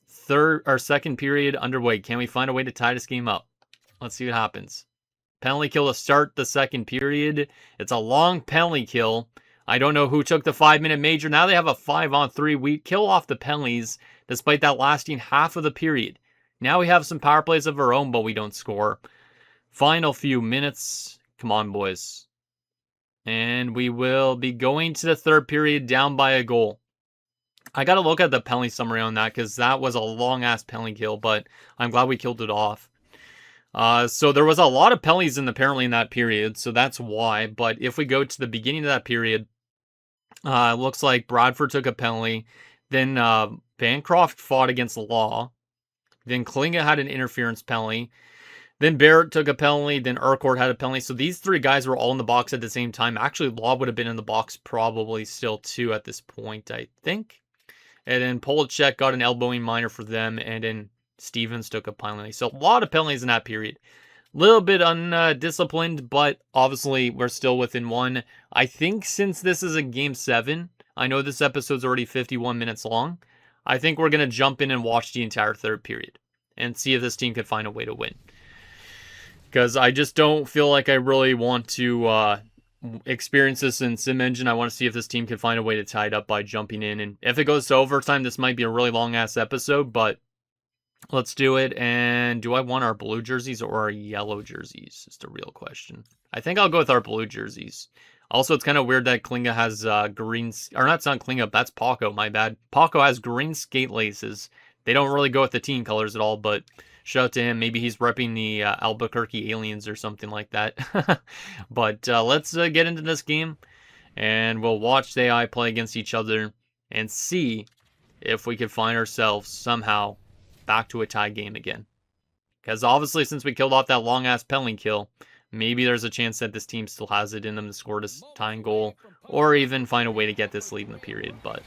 Second period underway. Can we find a way to tie this game up? Let's see what happens. Penalty kill to start the second period. It's a long penalty kill. I don't know who took the 5-minute major. Now they have a 5-on-3. We kill off the penalties, despite that lasting half of the period. Now we have some power plays of our own, but we don't score. Final few minutes. Come on, boys. And we will be going to the third period down by a goal. I got to look at the penalty summary on that, because that was a long-ass penalty kill, but I'm glad we killed it off. So there was a lot of penalties apparently in that period, so that's why. But if we go to the beginning of that period, it looks like Bradford took a penalty. Then Bancroft fought against the law. Then Klinga had an interference penalty. Then Barrett took a penalty. Then Urquhart had a penalty. So these 3 guys were all in the box at the same time. Actually, Law would have been in the box probably still too at this point, I think. And then Polacek got an elbowing minor for them. And then Stevens took a penalty. So a lot of penalties in that period. Little bit undisciplined, but obviously we're still within 1. I think since this is a Game 7, I know this episode's already 51 minutes long. I think we're going to jump in and watch the entire 3rd period and see if this team can find a way to win. Because I just don't feel like I really want to experience this in Sim Engine. I want to see if this team can find a way to tie it up by jumping in. And if it goes to overtime, this might be a really long-ass episode, but let's do it. And do I want our blue jerseys or our yellow jerseys? It's the real question. I think I'll go with our blue jerseys. Also, it's kind of weird that Klinga has green... Or not, it's not Klinga, that's Paco, my bad. Paco has green skate laces. They don't really go with the team colors at all, but shout out to him. Maybe he's repping the Albuquerque Aliens or something like that. But let's get into this game, and we'll watch the AI play against each other and see if we can find ourselves somehow back to a tie game again. Because obviously, since we killed off that long-ass penalty kill, maybe there's a chance that this team still has it in them to score this tying goal, or even find a way to get this lead in the period. But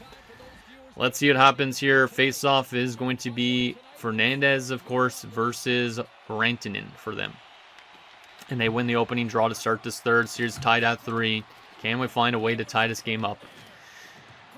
let's see what happens here. Face-off is going to be Fernandez, of course, versus Rantanen for them. And they win the opening draw to start this 3rd. Series tied at 3. Can we find a way to tie this game up?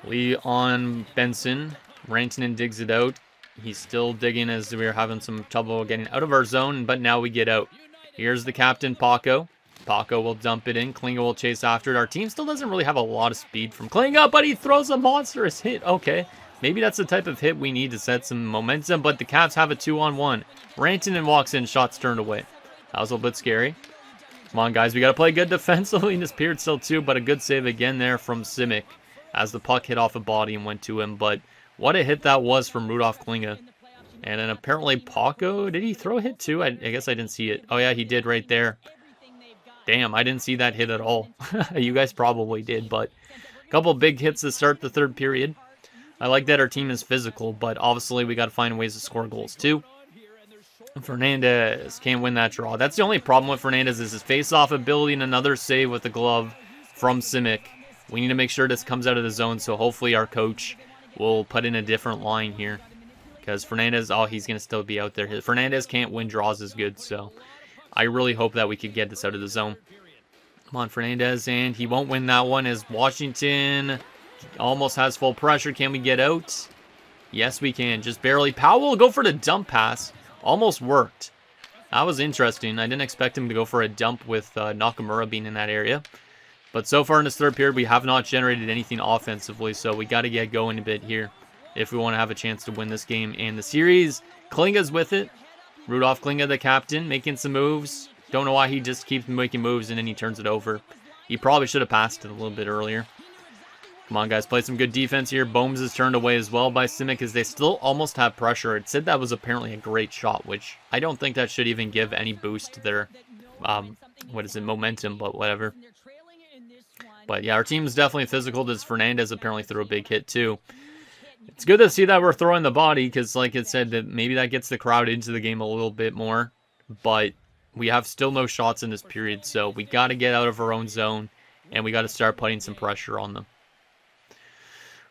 Leon Benson. Rantanen digs it out. He's still digging as we're having some trouble getting out of our zone, but now we get out. Here's the captain, Paco. Paco will dump it in. Klinga will chase after it. Our team still doesn't really have a lot of speed from Klinga, but he throws a monstrous hit. Okay, maybe that's the type of hit we need to set some momentum, but the Caps have a 2-on-1. Rantanen walks in, shots turned away. That was a little bit scary. Come on, guys, we got to play good defensively in this period still too, but a good save again there from Simic as the puck hit off a body and went to him, but what a hit that was from Rudolph Klinga. And then apparently Paco, did he throw a hit too? I guess I didn't see it. Oh yeah, he did right there. Damn, I didn't see that hit at all. You guys probably did, but a couple big hits to start the 3rd period. I like that our team is physical, but obviously we got to find ways to score goals too. Fernandez can't win that draw. That's the only problem with Fernandez is his face-off ability and another save with the glove from Simic. We need to make sure this comes out of the zone, so hopefully our coach will put in a different line here. Because Fernandez, oh, he's going to still be out there. Fernandez can't win draws as good, so I really hope that we could get this out of the zone. Come on, Fernandez, and he won't win that one as Washington almost has full pressure. Can we get out? Yes, we can. Just barely. Powell will go for the dump pass. Almost worked. That was interesting. I didn't expect him to go for a dump with Nakamura being in that area. But so far in this 3rd period, we have not generated anything offensively, so we got to get going a bit here if we want to have a chance to win this game and the series. Klinga's with it. Rudolph Klinga, the captain, making some moves. Don't know why he just keeps making moves and then he turns it over. He probably should have passed it a little bit earlier. Come on, guys, play some good defense here. Bohms is turned away as well by Simic as they still almost have pressure. It said that was apparently a great shot, which I don't think that should even give any boost to their, momentum, but whatever. But yeah, our team is definitely physical. This Fernandez apparently threw a big hit too. It's good to see that we're throwing the body because, like it said, that maybe that gets the crowd into the game a little bit more. But we have still no shots in this period, so we got to get out of our own zone and we got to start putting some pressure on them.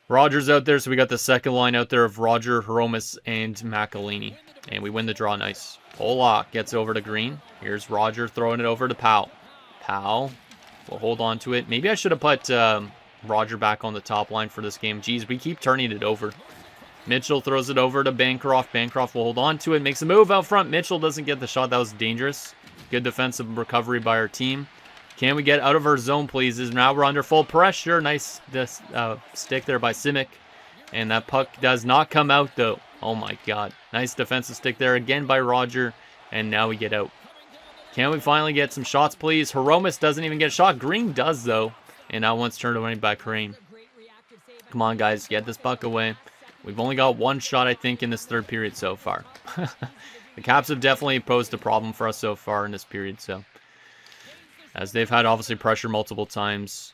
Roger's out there, so we got the second line out there of Roger, Hromis, and McElhaney. And we win the draw nice. Polak gets over to Green. Here's Roger throwing it over to Powell. Powell will hold on to it. Maybe I should have put Roger back on the top line for this game. Geez, we keep turning it over. Mitchell throws it over to Bancroft. Bancroft will hold on to it. Makes a move out front. Mitchell doesn't get the shot. That was dangerous. Good defensive recovery by our team. Can we get out of our zone, please? Now we're under full pressure. Nice stick there by Simic. And that puck does not come out, though. Oh, my God. Nice defensive stick there again by Roger. And now we get out. Can we finally get some shots, please? Hromis doesn't even get a shot. Green does, though. And now one's turned away by Crane. Come on, guys. Get this puck away. We've only got one shot, I think, in this third period so far. The Caps have definitely posed a problem for us so far in this period, so. As they've had, obviously, pressure multiple times.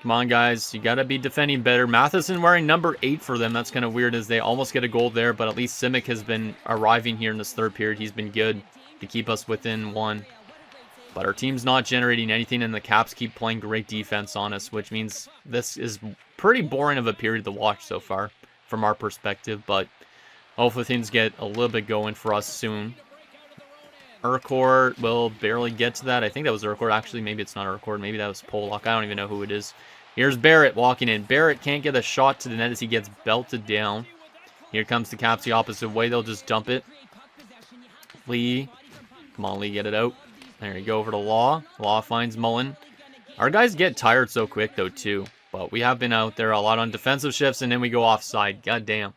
Come on, guys. You got to be defending better. Matheson wearing number 8 for them. That's kind of weird as they almost get a goal there, but at least Simic has been arriving here in this third period. He's been good. to keep us within 1. But our team's not generating anything, and the Caps keep playing great defense on us, which means this is pretty boring of a period to watch so far from our perspective. But hopefully things get a little bit going for us soon. Urquhart will barely get to that. I think that was Urquhart. Actually, maybe it's not Urquhart. Maybe that was Pollock. I don't even know who it is. Here's Barrett walking in. Barrett can't get a shot to the net as he gets belted down. Here comes the Caps the opposite way. They'll just dump it. Lee. Come on, Lee, get it out. There you go, over to Law. Law finds Mullen. Our guys get tired so quick, though, too. But we have been out there a lot on defensive shifts, and then we go offside. God damn.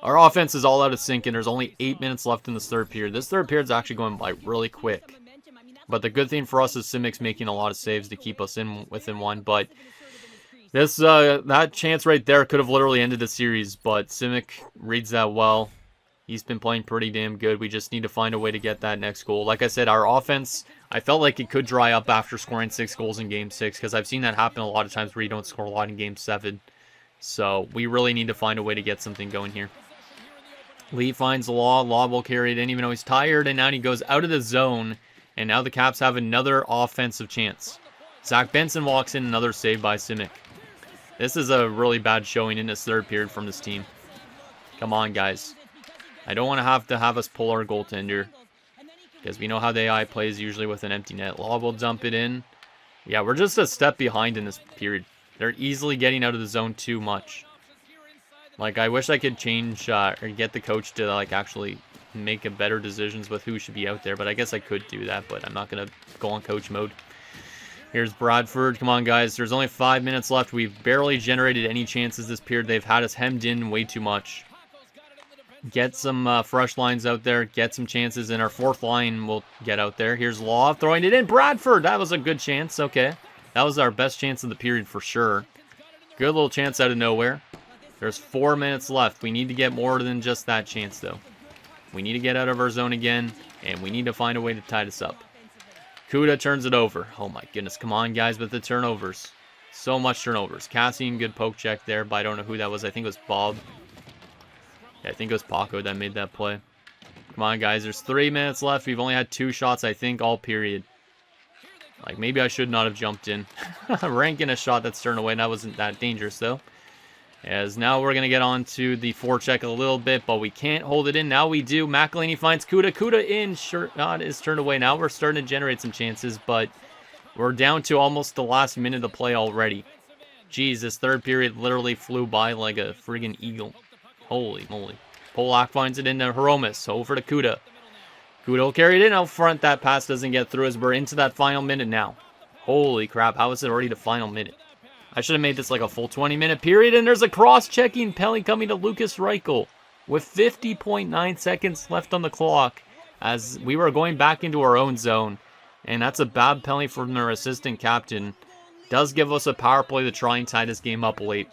Our offense is all out of sync, and there's only 8 minutes left in this third period. This third period is actually going by really quick. But the good thing for us is Simic's making a lot of saves to keep us in within 1. But this that chance right there could have literally ended the series, but Simic reads that well. He's been playing pretty damn good. We just need to find a way to get that next goal. Like I said, our offense, I felt like it could dry up after scoring 6 goals in Game 6, because I've seen that happen a lot of times where you don't score a lot in Game 7. So we really need to find a way to get something going here. Lee finds Law. Law will carry it in even though he's tired, and now he goes out of the zone, and now the Caps have another offensive chance. Zach Benson walks in, another save by Simic. This is a really bad showing in this third period from this team. Come on, guys. I don't want to have us pull our goaltender, because we know how the AI plays usually with an empty net. Law will dump it in. Yeah, we're just a step behind in this period. They're easily getting out of the zone too much. Like, I wish I could change or get the coach to like actually make a better decisions with who should be out there, but I guess I could do that, but I'm not going to go on coach mode. Here's Bradford. Come on, guys. There's only 5 minutes left. We've barely generated any chances this period. They've had us hemmed in way too much. Get some fresh lines out there. Get some chances, and our fourth line will get out there. Here's Law throwing it in. Bradford! That was a good chance. Okay. That was our best chance of the period for sure. Good little chance out of nowhere. There's 4 minutes left. We need to get more than just that chance, though. We need to get out of our zone again, and we need to find a way to tie this up. Kuda turns it over. Oh my goodness. Come on, guys, with the turnovers. So much turnovers. Cassian, good poke check there, but I don't know who that was. I think it was Bob. Yeah, I think it was Paco that made that play. Come on, guys. There's 3 minutes left. We've only had 2 shots, I think, all period. Like, maybe I should not have jumped in. Ranking a shot that's turned away. That wasn't that dangerous, though. As now we're going to get on to the forecheck a little bit, but we can't hold it in. Now we do. McElhaney finds Kuda. Kuda in. Shot is turned away. Now we're starting to generate some chances, but we're down to almost the last minute of play already. Jeez, this third period literally flew by like a friggin' eagle. Holy moly. Polak finds it into Hromis. Over to Kuda. Kuda will carry it in out front. That pass doesn't get through as we're into that final minute now. Holy crap. How is it already the final minute? I should have made this like a full 20-minute period. And there's a cross-checking penalty coming to Lucas Reichel with 50.9 seconds left on the clock as we were going back into our own zone. And that's a bad penalty from their assistant captain. Does give us a power play to try and tie this game up late.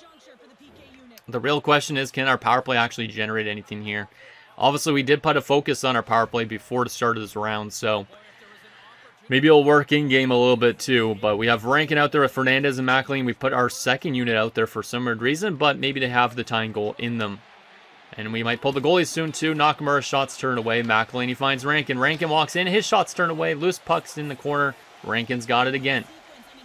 The real question is, can our power play actually generate anything here? Obviously, we did put a focus on our power play before the start of this round, so maybe it'll work in-game a little bit too. But we have Rankin out there with Fernandez and McElhaney. We put our second unit out there for some weird reason, but maybe they have the tying goal in them. And we might pull the goalies soon too. Nakamura's shots turned away. McElhaney finds Rankin. Rankin walks in. His shots turned away. Loose puck's in the corner. Rankin's got it again.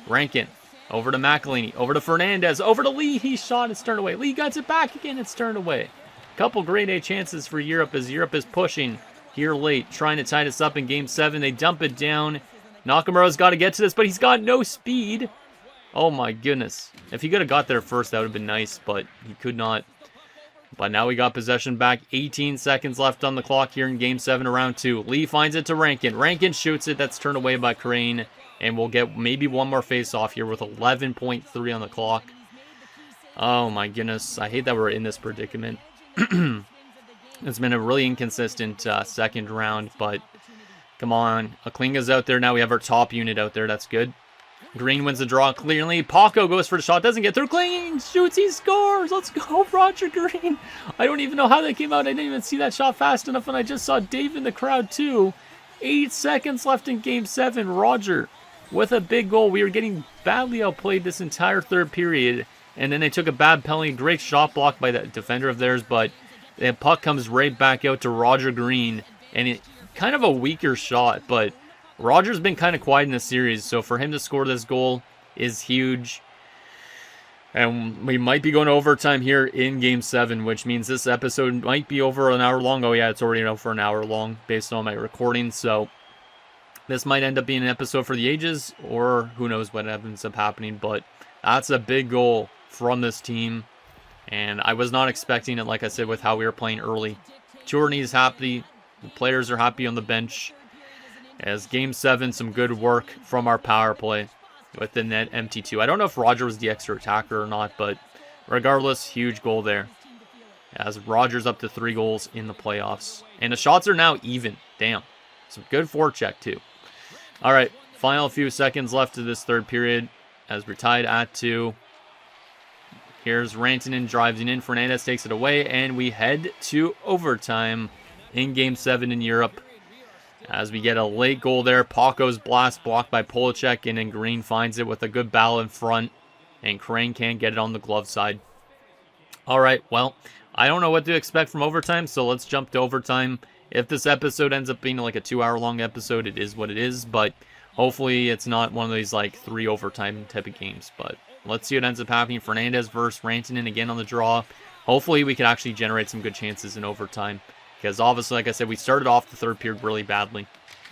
Rankin. Over to McElhaney. Over to Fernandez. Over to Lee. He shot. It's turned away. Lee gets it back again. It's turned away. Couple grade A chances for Europe as Europe is pushing here late. Trying to tie this up in Game 7. They dump it down. Nakamura's got to get to this, but he's got no speed. Oh my goodness. If he could have got there first, that would have been nice, but he could not. But now we got possession back. 18 seconds left on the clock here in Game 7 of Round 2. Lee finds it to Rankin. Rankin shoots it. That's turned away by Crane. And we'll get maybe one more face-off here with 11.3 on the clock. Oh my goodness. I hate that we're in this predicament. It's been a really inconsistent second round, but come on. Aklinga's out there now. We have our top unit out there. That's good. Green wins the draw clearly. Paco goes for the shot. Doesn't get through. Kling shoots. He scores. Let's go, Roger Green. I don't even know how that came out. I didn't even see that shot fast enough, and I just saw Dave in the crowd too. 8 seconds left in Game 7. Roger with a big goal. We were getting badly outplayed this entire third period, and then they took a bad penalty. Great shot blocked by that defender of theirs, but the puck comes right back out to Roger Green, and kind of a weaker shot, but Rogers been kind of quiet in the series, so for him to score this goal is huge. And we might be going to overtime here in Game 7, which means this episode might be over an hour long. Oh yeah, it's already over an hour long based on my recording, so this might end up being an episode for the ages, or who knows what ends up happening, but that's a big goal from this team, and I was not expecting it, like I said, with how we were playing early. Tourney's happy, the players are happy on the bench, as Game 7, some good work from our power play with the net empty too. I don't know if Roger was the extra attacker or not, but regardless, huge goal there. As Rogers up to 3 goals in the playoffs. And the shots are now even. Damn. Some good forecheck too. All right, final few seconds left of this third period as we're tied at 2. Here's Rantanen driving in. Fernandez takes it away, and we head to overtime in Game 7 in Europe. As we get a late goal there, Paco's blast blocked by Polacek, and then Green finds it with a good battle in front, and Crane can't get it on the glove side. All right, well, I don't know what to expect from overtime, so let's jump to overtime. If this episode ends up being like a 2-hour-long episode, it is what it is, but hopefully it's not one of these like 3 overtime type of games. But let's see what ends up happening. Fernandez versus Rantanen again on the draw. Hopefully we can actually generate some good chances in overtime. Because obviously, like I said, we started off the third period really badly.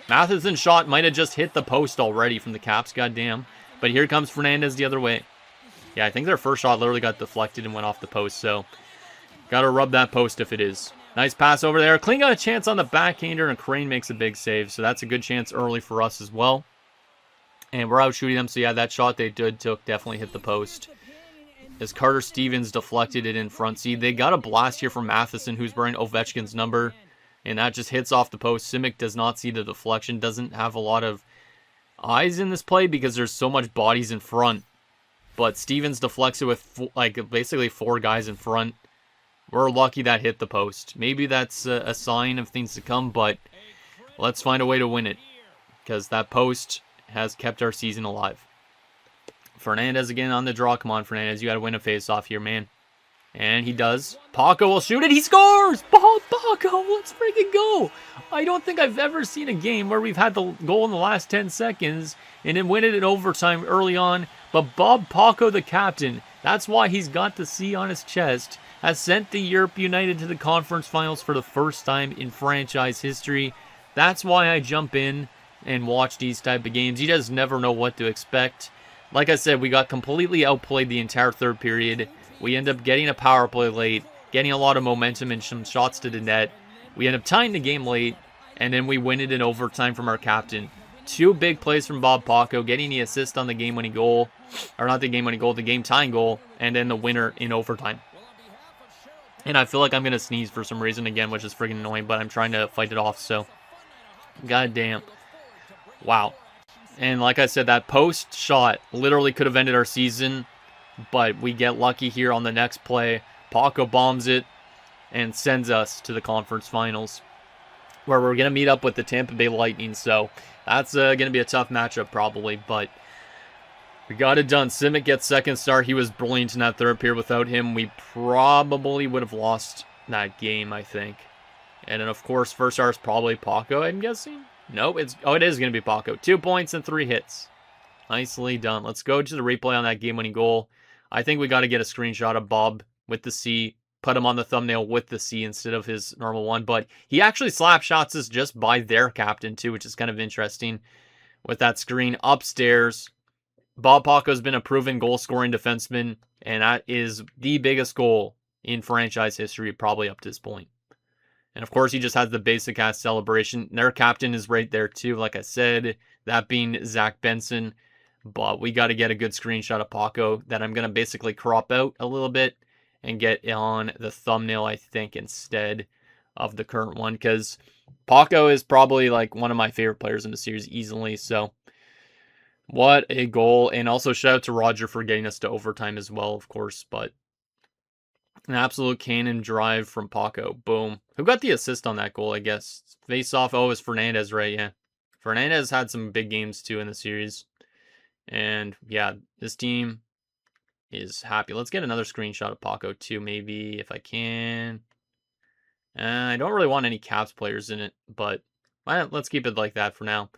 Matheson's shot might have just hit the post already from the Caps, goddamn. But here comes Fernandez the other way. Yeah, I think their first shot literally got deflected and went off the post, so gotta rub that post if it is. Nice pass over there. Kling got a chance on the backhander, and Crane makes a big save, so that's a good chance early for us as well. And we're out shooting them, so yeah, that shot they took definitely hit the post. As Carter Stevens deflected it in front. See, they got a blast here from Matheson, who's wearing Ovechkin's number. And that just hits off the post. Simic does not see the deflection. Doesn't have a lot of eyes in this play because there's so much bodies in front. But Stevens deflects it with basically 4 guys in front. We're lucky that hit the post. Maybe that's a sign of things to come, but let's find a way to win it. Because that post has kept our season alive. Fernandez again on the draw. Come on, Fernandez. You got to win a face-off here, man. And he does. Paco will shoot it. He scores! Paco, let's freaking go! I don't think I've ever seen a game where we've had the goal in the last 10 seconds and then win it in overtime early on. But Bob Paco, the captain, that's why he's got the C on his chest, has sent the Europe United to the conference finals for the first time in franchise history. That's why I jump in and watch these type of games. You just never know what to expect. Like I said, we got completely outplayed the entire third period. We end up getting a power play late, getting a lot of momentum and some shots to the net. We end up tying the game late, and then we win it in overtime from our captain. 2 big plays from Bob Paco, getting the assist on the game-winning goal. Or not the game-winning goal, the game-tying goal, and then the winner in overtime. And I feel like I'm going to sneeze for some reason again, which is freaking annoying, but I'm trying to fight it off, so. Goddamn. Wow. And like I said, that post shot literally could have ended our season, but we get lucky here on the next play. Paco bombs it and sends us to the conference finals, where we're going to meet up with the Tampa Bay Lightning. So that's going to be a tough matchup probably, but we got it done. Simic gets second start. He was brilliant in that third period. Without him, we probably would have lost that game, I think. And then, of course, first star is probably Paco, I'm guessing. Nope, it is going to be Paco. 2 points and 3 hits. Nicely done. Let's go to the replay on that game-winning goal. I think we got to get a screenshot of Bob with the C. Put him on the thumbnail with the C instead of his normal one. But he actually slap shots us just by their captain, too, which is kind of interesting. With that screen upstairs. Bob Paco's been a proven goal-scoring defenseman, and that is the biggest goal in franchise history probably up to this point. And of course, he just has the basic ass celebration. Their captain is right there too, like I said, that being Zach Benson. But we got to get a good screenshot of Paco that I'm going to basically crop out a little bit and get on the thumbnail, I think, instead of the current one. Because Paco is probably like one of my favorite players in the series easily. So what a goal. And also shout out to Roger for getting us to overtime as well, of course. But an absolute cannon drive from Paco. Boom. Who got the assist on that goal, I guess? Face off. Oh, it was Fernandez, right? Yeah. Fernandez had some big games, too, in the series. And, yeah, this team is happy. Let's get another screenshot of Paco, too, maybe, if I can. I don't really want any Caps players in it, but Well, let's keep it like that for now.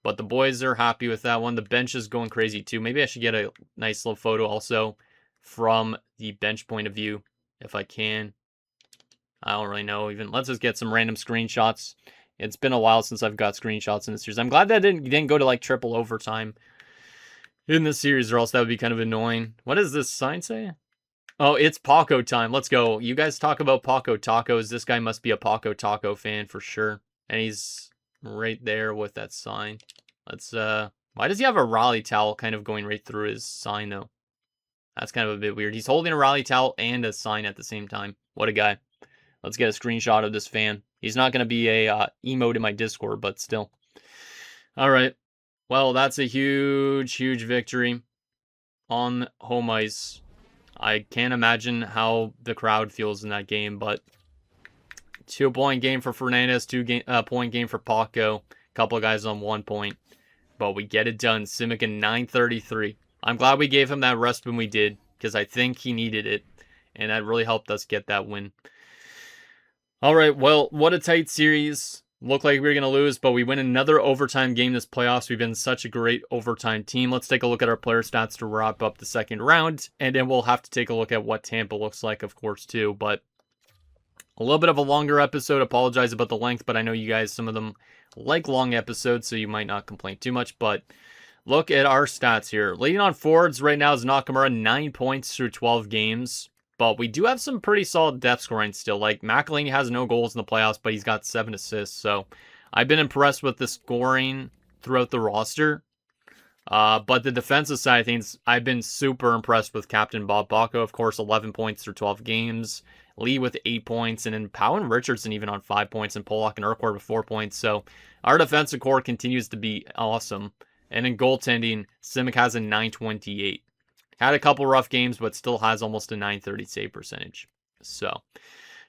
But the boys are happy with that one. The bench is going crazy too. Maybe I should get a nice little photo also from the bench point of view if I can. I don't really know. Even let's just get some random screenshots. It's been a while since I've got screenshots in this series. I'm glad that didn't go to like triple overtime in this series, or else that would be kind of annoying. What does this sign say? Oh, it's Paco time. Let's go. You guys talk about Paco tacos. This guy must be a Paco taco fan for sure. And he's right there with that sign. Let's why does he have a rally towel kind of going right through his sign though? That's kind of a bit weird. He's holding a rally towel and a sign at the same time. What a guy. Let's get a screenshot of this fan. He's not going to be a emote in my Discord, but still. All right. Well, that's a huge, huge victory on home ice. I can't imagine how the crowd feels in that game, but 2-point game for Fernandez, 2-point game for Paco. A couple of guys on 1 point, but we get it done. Simic in 9:33. I'm glad we gave him that rest when we did, because I think he needed it, and that really helped us get that win. All right, well, what a tight series. Looked like we were going to lose, but we win another overtime game this playoffs. We've been such a great overtime team. Let's take a look at our player stats to wrap up the second round, and then we'll have to take a look at what Tampa looks like, of course, too. But a little bit of a longer episode. Apologize about the length, but I know you guys, some of them like long episodes, so you might not complain too much. But look at our stats here. Leading on forwards right now is Nakamura, 9 points through 12 games. But we do have some pretty solid depth scoring still. Like, McElhinney has no goals in the playoffs, but he's got 7 assists. So, I've been impressed with the scoring throughout the roster. But the defensive side of things, I've been super impressed with Captain Bob Bacco. Of course, 11 points through 12 games. Lee with 8 points. And then Powell and Richardson even on 5 points. And Pollock and Urquhart with 4 points. So, our defensive core continues to be awesome. And in goaltending, Simic has a 928. Had a couple rough games, but still has almost a 930 save percentage. So,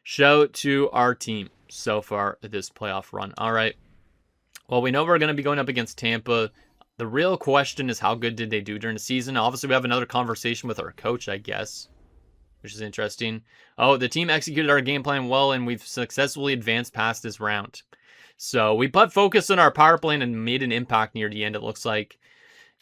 shout out to our team so far this playoff run. All right. Well, we know we're going to be going up against Tampa. The real question is how good did they do during the season? Obviously, we have another conversation with our coach, I guess, which is interesting. Oh, the team executed our game plan well, and we've successfully advanced past this round. So, we put focus on our power play and made an impact near the end, it looks like.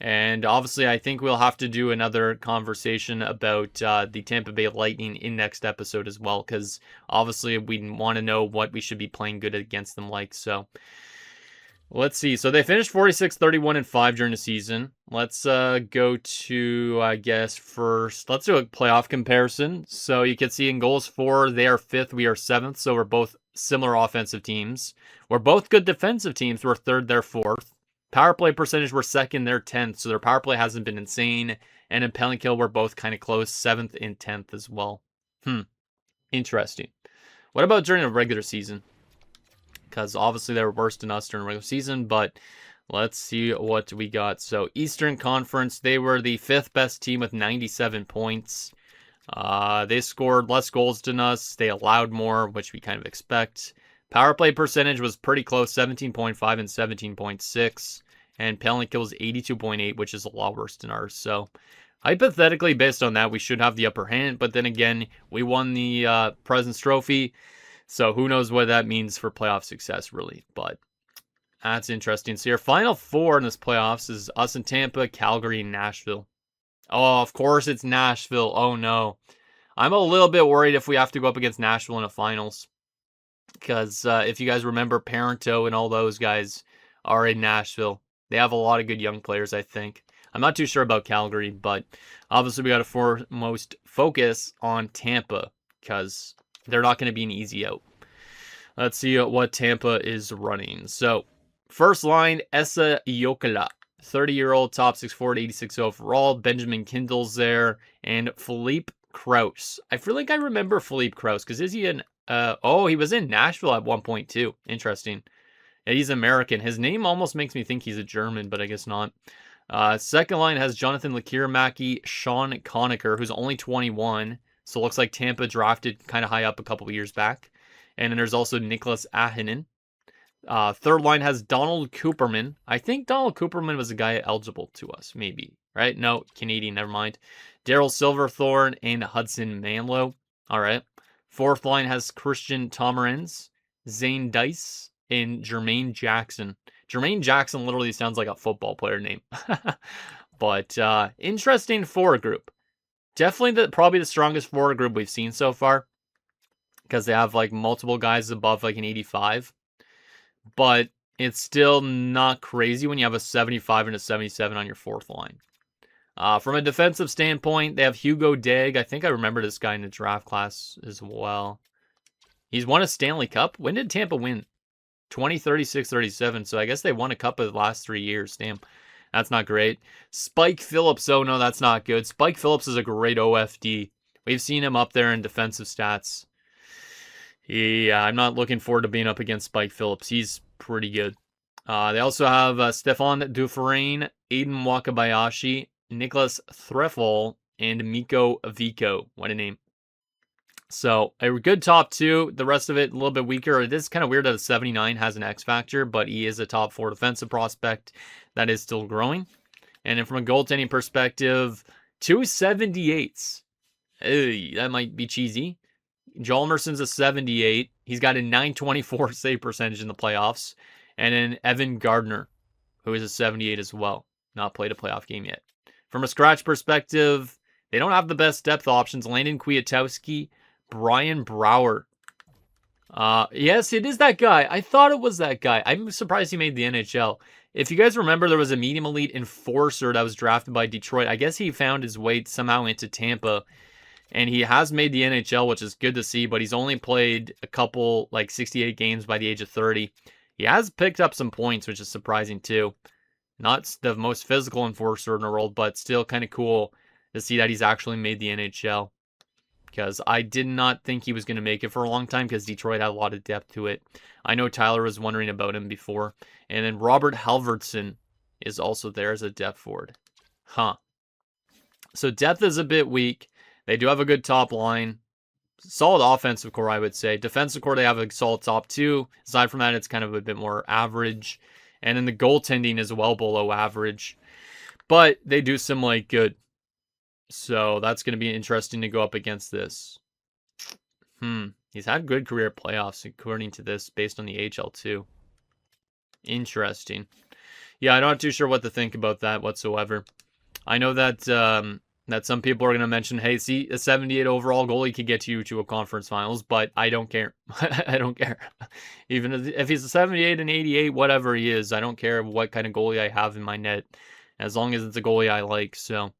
And obviously, I think we'll have to do another conversation about the Tampa Bay Lightning in next episode as well, because obviously we want to know what we should be playing good against them like. So let's see. So they finished 46, 31, and 5 during the season. Let's go to, I guess, first. Let's do a playoff comparison. So you can see in goals for, they are 5th, we are 7th. So we're both similar offensive teams. We're both good defensive teams. We're 3rd, they're 4th. Power play percentage, we're 2nd, they're 10th, so their power play hasn't been insane. And in penalty kill, we're both kind of close, 7th and 10th as well. Interesting. What about during the regular season? Because obviously they were worse than us during the regular season, but let's see what we got. So Eastern Conference, they were the 5th best team with 97 points. They scored less goals than us. They allowed more, which we kind of expect. Power play percentage was pretty close, 17.5 and 17.6. And penalty kill was 82.8, which is a lot worse than ours. So, hypothetically, based on that, we should have the upper hand. But then again, we won the President's Trophy. So, who knows what that means for playoff success, really. But that's interesting. So, your final 4 in this playoffs is us in Tampa, Calgary, and Nashville. Oh, of course it's Nashville. Oh, no. I'm a little bit worried if we have to go up against Nashville in the finals. Because if you guys remember, Parento and all those guys are in Nashville. They have a lot of good young players, I think. I'm not too sure about Calgary, but obviously we got to foremost focus on Tampa because they're not going to be an easy out. Let's see what Tampa is running. So, first line, Esa Iokala. 30-year-old, top 6'4", 86 overall. Benjamin Kindle's there. And Philippe Krause. I feel like I remember Philippe Krause because is he an... he was in Nashville at one point too. Interesting. Yeah, he's American. His name almost makes me think he's a German, but I guess not. Second line has Jonathan Lekiramaki, Sean Conacher, who's only 21. So it looks like Tampa drafted kind of high up a couple of years back. And then there's also Nicholas Ahinen. Third line has Donald Cooperman. I think Donald Cooperman was a guy eligible to us, maybe. Right? No, Canadian, never mind. Daryl Silverthorne and Hudson Manlow. All right. Fourth line has Christian Tomarins, Zane Dice, in Jermaine Jackson. Jermaine Jackson literally sounds like a football player name. But interesting forward group. Definitely probably the strongest forward group we've seen so far, because they have like multiple guys above like an 85. But it's still not crazy when you have a 75 and a 77 on your fourth line. From a defensive standpoint, they have Hugo Degg. I think I remember this guy in the draft class as well. He's won a Stanley Cup. When did Tampa win? 2036, 37. So I guess they won a cup of the last 3 years. Damn. That's not great. Spike Phillips. Oh, no, that's not good. Spike Phillips is a great OFD. We've seen him up there in defensive stats. Yeah, I'm not looking forward to being up against Spike Phillips. He's pretty good. They also have Stefan Dufresne, Aiden Wakabayashi, Nicholas Threffel, and Miko Vico. What a name. So, a good top two. The rest of it, a little bit weaker. It is kind of weird that a 79 has an X factor, but he is a top 4 defensive prospect that is still growing. And then from a goaltending perspective, 2 78s. That might be cheesy. Hjalmarsson's a 78. He's got a 924 save percentage in the playoffs. And then Evan Gardner, who is a 78 as well. Not played a playoff game yet. From a scratch perspective, they don't have the best depth options. Landon Kwiatkowski, Brian Brower. Yes, it is that guy. I thought it was that guy. I'm surprised he made the NHL. If you guys remember, there was a medium elite enforcer that was drafted by Detroit. I guess he found his way somehow into Tampa. And he has made the NHL, which is good to see, but he's only played a couple, like 68 games by the age of 30. He has picked up some points, which is surprising too. Not the most physical enforcer in the world, but still kind of cool to see that he's actually made the NHL. Because I did not think he was going to make it for a long time because Detroit had a lot of depth to it. I know Tyler was wondering about him before. And then Robert Halverson is also there as a depth forward. So depth is a bit weak. They do have a good top line. Solid offensive core, I would say. Defensive core, they have a solid top 2. Aside from that, it's kind of a bit more average. And then the goaltending is well below average. But they do simulate good. So that's going to be interesting to go up against this. He's had good career playoffs according to this, based on the HL too. Interesting. Yeah, I'm not too sure what to think about that whatsoever. I know that that some people are going to mention, hey, see, a 78 overall goalie could get you to a conference finals, but I don't care. I don't care. Even if he's a 78 and 88, whatever he is, I don't care what kind of goalie I have in my net, as long as it's a goalie I like. So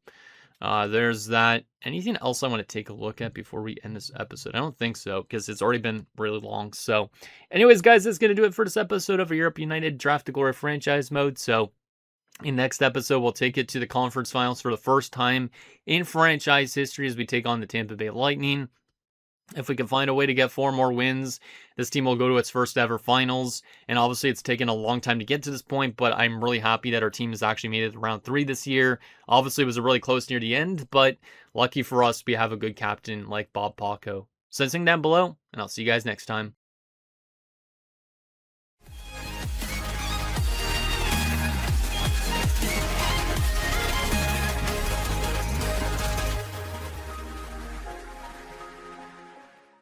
there's that. Anything else I want to take a look at before we end this episode? I don't think so, because it's already been really long. So anyways, guys, that's going to do it for this episode of Europe United Draft to Glory franchise mode. So in next episode, we'll take it to the conference finals for the first time in franchise history as we take on the Tampa Bay Lightning. If we can find a way to get 4 more wins, this team will go to its first ever finals. And obviously, it's taken a long time to get to this point, but I'm really happy that our team has actually made it to round 3 this year. Obviously, it was really close near the end, but lucky for us, we have a good captain like Bob Paco. Send something down below, and I'll see you guys next time.